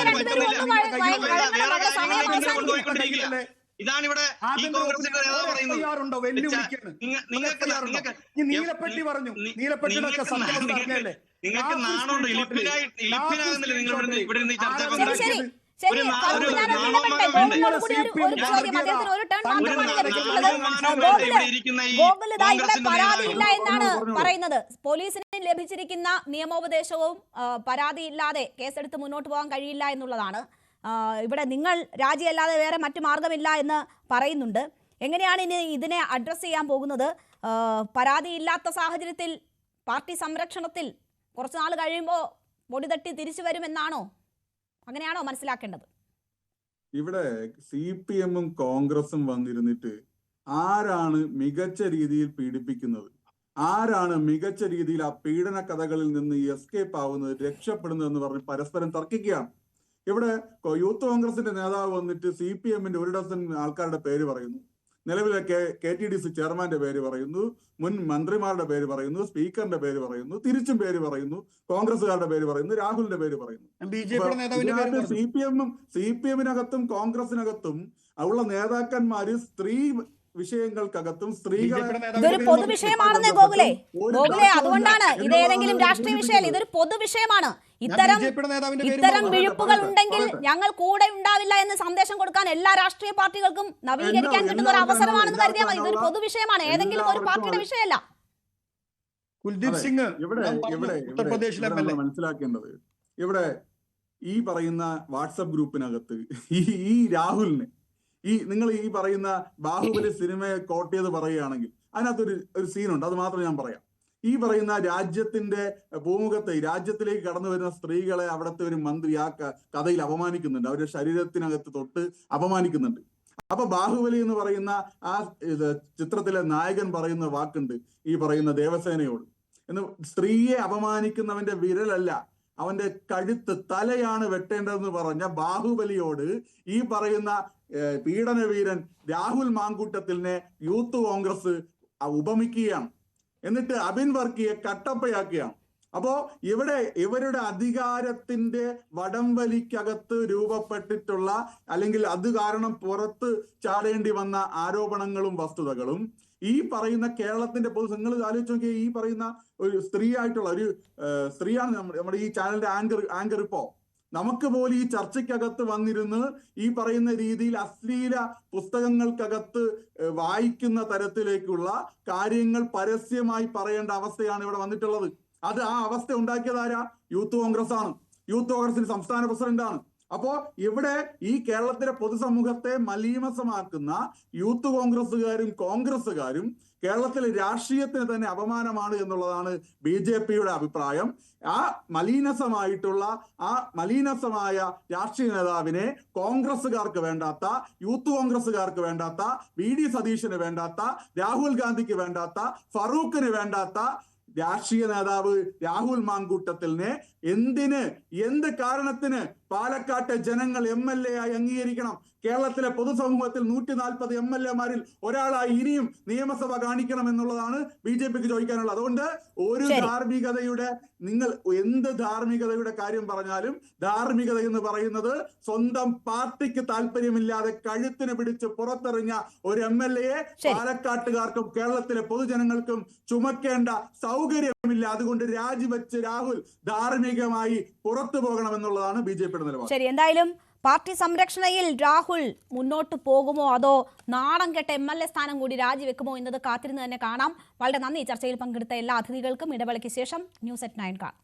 ഇതാണ് ഇവിടെ ഈ കോൺഗ്രസിന്റെ നേതാവ് പറയുന്നത്. നിങ്ങൾക്ക് നാണുണ്ട്, ഇലിപ്പിനാകുന്നില്ല നിങ്ങൾ ഇവിടെ നിന്ന് ചർച്ച പങ്കെടുക്കുന്നത്. പരാതിയില്ല എന്നാണ് പറയുന്നത്. പോലീസിന് ലഭിച്ചിരിക്കുന്ന നിയമോപദേശവും പരാതിയില്ലാതെ കേസെടുത്ത് മുന്നോട്ട് പോകാൻ കഴിയില്ല എന്നുള്ളതാണ്. ഇവിടെ നിങ്ങൾ രാജിയല്ലാതെ വേറെ മറ്റു മാർഗമില്ല എന്ന് പറയുന്നുണ്ട്. എങ്ങനെയാണ് ഇനി ഇതിനെ അഡ്രസ് ചെയ്യാൻ പോകുന്നത്? പരാതിയില്ലാത്ത സാഹചര്യത്തിൽ പാർട്ടി സംരക്ഷണത്തിൽ കുറച്ചു നാൾ കഴിയുമ്പോൾ പൊടി തട്ടി തിരിച്ചു വരുമെന്നാണോ, അങ്ങനെയാണോ മനസ്സിലാക്കേണ്ടത്? ഇവിടെ CPM-ഉം കോൺഗ്രസും വന്നിരുന്നിട്ട് ആരാണ് മികച്ച രീതിയിൽ പീഡിപ്പിക്കുന്നത്, ആരാണ് മികച്ച രീതിയിൽ ആ പീഡന കഥകളിൽ നിന്ന് എസ്കേപ്പ് ആവുന്നത്, രക്ഷപ്പെടുന്നത് എന്ന് പറഞ്ഞ് പരസ്പരം തർക്കിക്കുകയാണ്. ഇവിടെ യൂത്ത് കോൺഗ്രസിന്റെ നേതാവ് വന്നിട്ട് CPM-ന്റെ 1 ഡസൻ ആൾക്കാരുടെ പേര് പറയുന്നു. നിലവിലെ KTDC ചെയർമാന്റെ പേര് പറയുന്നു, മുൻ മന്ത്രിമാരുടെ പേര് പറയുന്നു, സ്പീക്കറിന്റെ പേര് പറയുന്നു, തിരിച്ചും പേര് പറയുന്നു, കോൺഗ്രസുകാരുടെ പേര് പറയുന്നു, രാഹുലിന്റെ പേര് പറയുന്നു. CPM-നകത്തും കോൺഗ്രസിനകത്തും ഉള്ള നേതാക്കന്മാര് സ്ത്രീ വിഷയങ്ങൾക്കകത്തും ഇതൊരു പൊതുവിഷയമാണെന്നേ ഗോകുലേ. അതുകൊണ്ടാണ് ഇത് ഏതെങ്കിലും രാഷ്ട്രീയ വിഷയം, ഇതൊരു പൊതുവിഷയമാണ്. ഇത്തരം വിഴുപ്പുകൾ ഉണ്ടെങ്കിൽ ഞങ്ങൾ കൂടെ ഉണ്ടാവില്ല എന്ന് സന്ദേശം കൊടുക്കാൻ എല്ലാ രാഷ്ട്രീയ പാർട്ടികൾക്കും നവീകരിക്കാൻ കിട്ടുന്ന ഒരു അവസരമാണെന്ന് കരുതിയാൽ മതി. ഇതൊരു പൊതുവിഷയമാണ്, ഏതെങ്കിലും ഒരു പാർട്ടിയുടെ വിഷയമല്ല. കുൽദീപ് സിംഗ് ഇവിടെ മനസ്സിലാക്കേണ്ടത്, ഇവിടെ ഈ പറയുന്ന വാട്സപ്പ് ഗ്രൂപ്പിനകത്ത് ഈ രാഹുലിന് നിങ്ങൾ ഈ പറയുന്ന ബാഹുബലി സിനിമയെ കോട്ട് ചെയ്ത് പറയുകയാണെങ്കിൽ അതിനകത്തൊരു സീനുണ്ട്. അത് മാത്രം ഞാൻ പറയാം. ഈ പറയുന്ന രാജ്യത്തിന്റെ ഭൂമുഖത്തെ രാജ്യത്തിലേക്ക് കടന്നു വരുന്ന സ്ത്രീകളെ അവിടുത്തെ ഒരു മന്ത്രി ആ കഥയിൽ അപമാനിക്കുന്നുണ്ട്, അവരുടെ ശരീരത്തിനകത്ത് തൊട്ട് അപമാനിക്കുന്നുണ്ട്. അപ്പൊ ബാഹുബലി എന്ന് പറയുന്ന ആ ചിത്രത്തിലെ നായകൻ പറയുന്ന വാക്കുണ്ട് ഈ പറയുന്ന ദേവസേനയോട്, എന്ന് സ്ത്രീയെ അപമാനിക്കുന്നവന്റെ വിരലല്ല അവന്റെ കഴുത്ത്, തലയാണ് വെട്ടേണ്ടതെന്ന് പറഞ്ഞ ബാഹുബലിയോട് ഈ പറയുന്ന പീഡനവീരൻ രാഹുൽ മാങ്കൂട്ടത്തിനെ യൂത്ത് കോൺഗ്രസ് ഉപമിക്കുകയാണ്. എന്നിട്ട് അബിൻ വർക്കിയെ കട്ടപ്പയാക്കുകയാണ്. അപ്പോ ഇവിടെ ഇവരുടെ അധികാരത്തിന്റെ വടംവലിക്കകത്ത് രൂപപ്പെട്ടിട്ടുള്ള അല്ലെങ്കിൽ അത് കാരണം പുറത്ത് ചാടേണ്ടി വന്ന ആരോപണങ്ങളും വസ്തുതകളും ഈ പറയുന്ന കേരളത്തിന്റെ നിങ്ങൾ ആലോചിച്ച് നോക്കിയാൽ ഈ പറയുന്ന ഒരു സ്ത്രീ ആയിട്ടുള്ള ഒരു സ്ത്രീയാണ് നമ്മുടെ ഈ ചാനലിന്റെ ആങ്കർ ഇപ്പോ നമുക്ക് പോലും ഈ ചർച്ചയ്ക്കകത്ത് വന്നിരുന്ന് ഈ പറയുന്ന രീതിയിൽ അശ്ലീല പുസ്തകങ്ങൾക്കകത്ത് വായിക്കുന്ന തരത്തിലേക്കുള്ള കാര്യങ്ങൾ പരസ്യമായി പറയേണ്ട അവസ്ഥയാണ് ഇവിടെ വന്നിട്ടുള്ളത്. അത് ആ അവസ്ഥ ഉണ്ടാക്കിയതാരാ? യൂത്ത് കോൺഗ്രസ് ആണ്. യൂത്ത് കോൺഗ്രസിന്റെ സംസ്ഥാന പ്രസിഡന്റാണ്. അപ്പോ ഇവിടെ ഈ കേരളത്തിലെ പൊതുസമൂഹത്തെ മലീമസമാക്കുന്ന യൂത്ത് കോൺഗ്രസുകാരും കോൺഗ്രസുകാരും കേരളത്തിലെ രാഷ്ട്രീയത്തിന് തന്നെ അപമാനമാണ് എന്നുള്ളതാണ് BJPയുടെ അഭിപ്രായം. ആ മലീനസമായ രാഷ്ട്രീയ നേതാവിനെ കോൺഗ്രസുകാർക്ക് വേണ്ടാത്ത, യൂത്ത് കോൺഗ്രസുകാർക്ക് വേണ്ടാത്ത, VD സതീശന് വേണ്ടാത്ത, രാഹുൽ ഗാന്ധിക്ക് വേണ്ടാത്ത, ഫറൂഖിന് വേണ്ടാത്ത, രാഷ്ട്രീയ നേതാവ് രാഹുൽ മാങ്കൂട്ടത്തിലിനെ എന്ത് കാരണത്തിന് പാലക്കാട്ടെ ജനങ്ങൾ MLA ആയി അംഗീകരിക്കണം? കേരളത്തിലെ പൊതുസമൂഹത്തിൽ 140 MLA-മാരിൽ ഒരാളായി ഇനിയും നിയമസഭ കാണിക്കണം എന്നുള്ളതാണ് BJPക്ക് ചോദിക്കാനുള്ളത്. അതുകൊണ്ട് ഒരു ധാർമ്മികതയുടെ, നിങ്ങൾ എന്ത് ധാർമ്മികതയുടെ കാര്യം പറഞ്ഞാലും ധാർമ്മികത എന്ന് പറയുന്നത് സ്വന്തം പാർട്ടിക്ക് താല്പര്യമില്ലാതെ കഴുത്തിന് പിടിച്ച് പുറത്തെറിഞ്ഞ ഒരു MLA-യെ പാലക്കാട്ടുകാർക്കും കേരളത്തിലെ പൊതുജനങ്ങൾക്കും ചുമക്കേണ്ട സൗകര്യമില്ല. അതുകൊണ്ട് രാജിവെച്ച് രാഹുൽ ധാർമ്മികമായി പുറത്തു പോകണമെന്നുള്ളതാണ് BJPയുടെ നിലപാട്. ശരി, എന്തായാലും പാർട്ടി സംരക്ഷണയിൽ രാഹുൽ മുന്നോട്ട് പോകുമോ അതോ നാണം കെട്ട MLA സ്ഥാനം കൂടി രാജിവെക്കുമോ എന്നത് കാത്തിരുന്ന് തന്നെ കാണാം. വളരെ നന്ദി ചർച്ചയിൽ പങ്കെടുത്ത എല്ലാ അതിഥികൾക്കും. ഇടവേളയ്ക്ക് ശേഷം ന്യൂസ് at 9 കാണാം.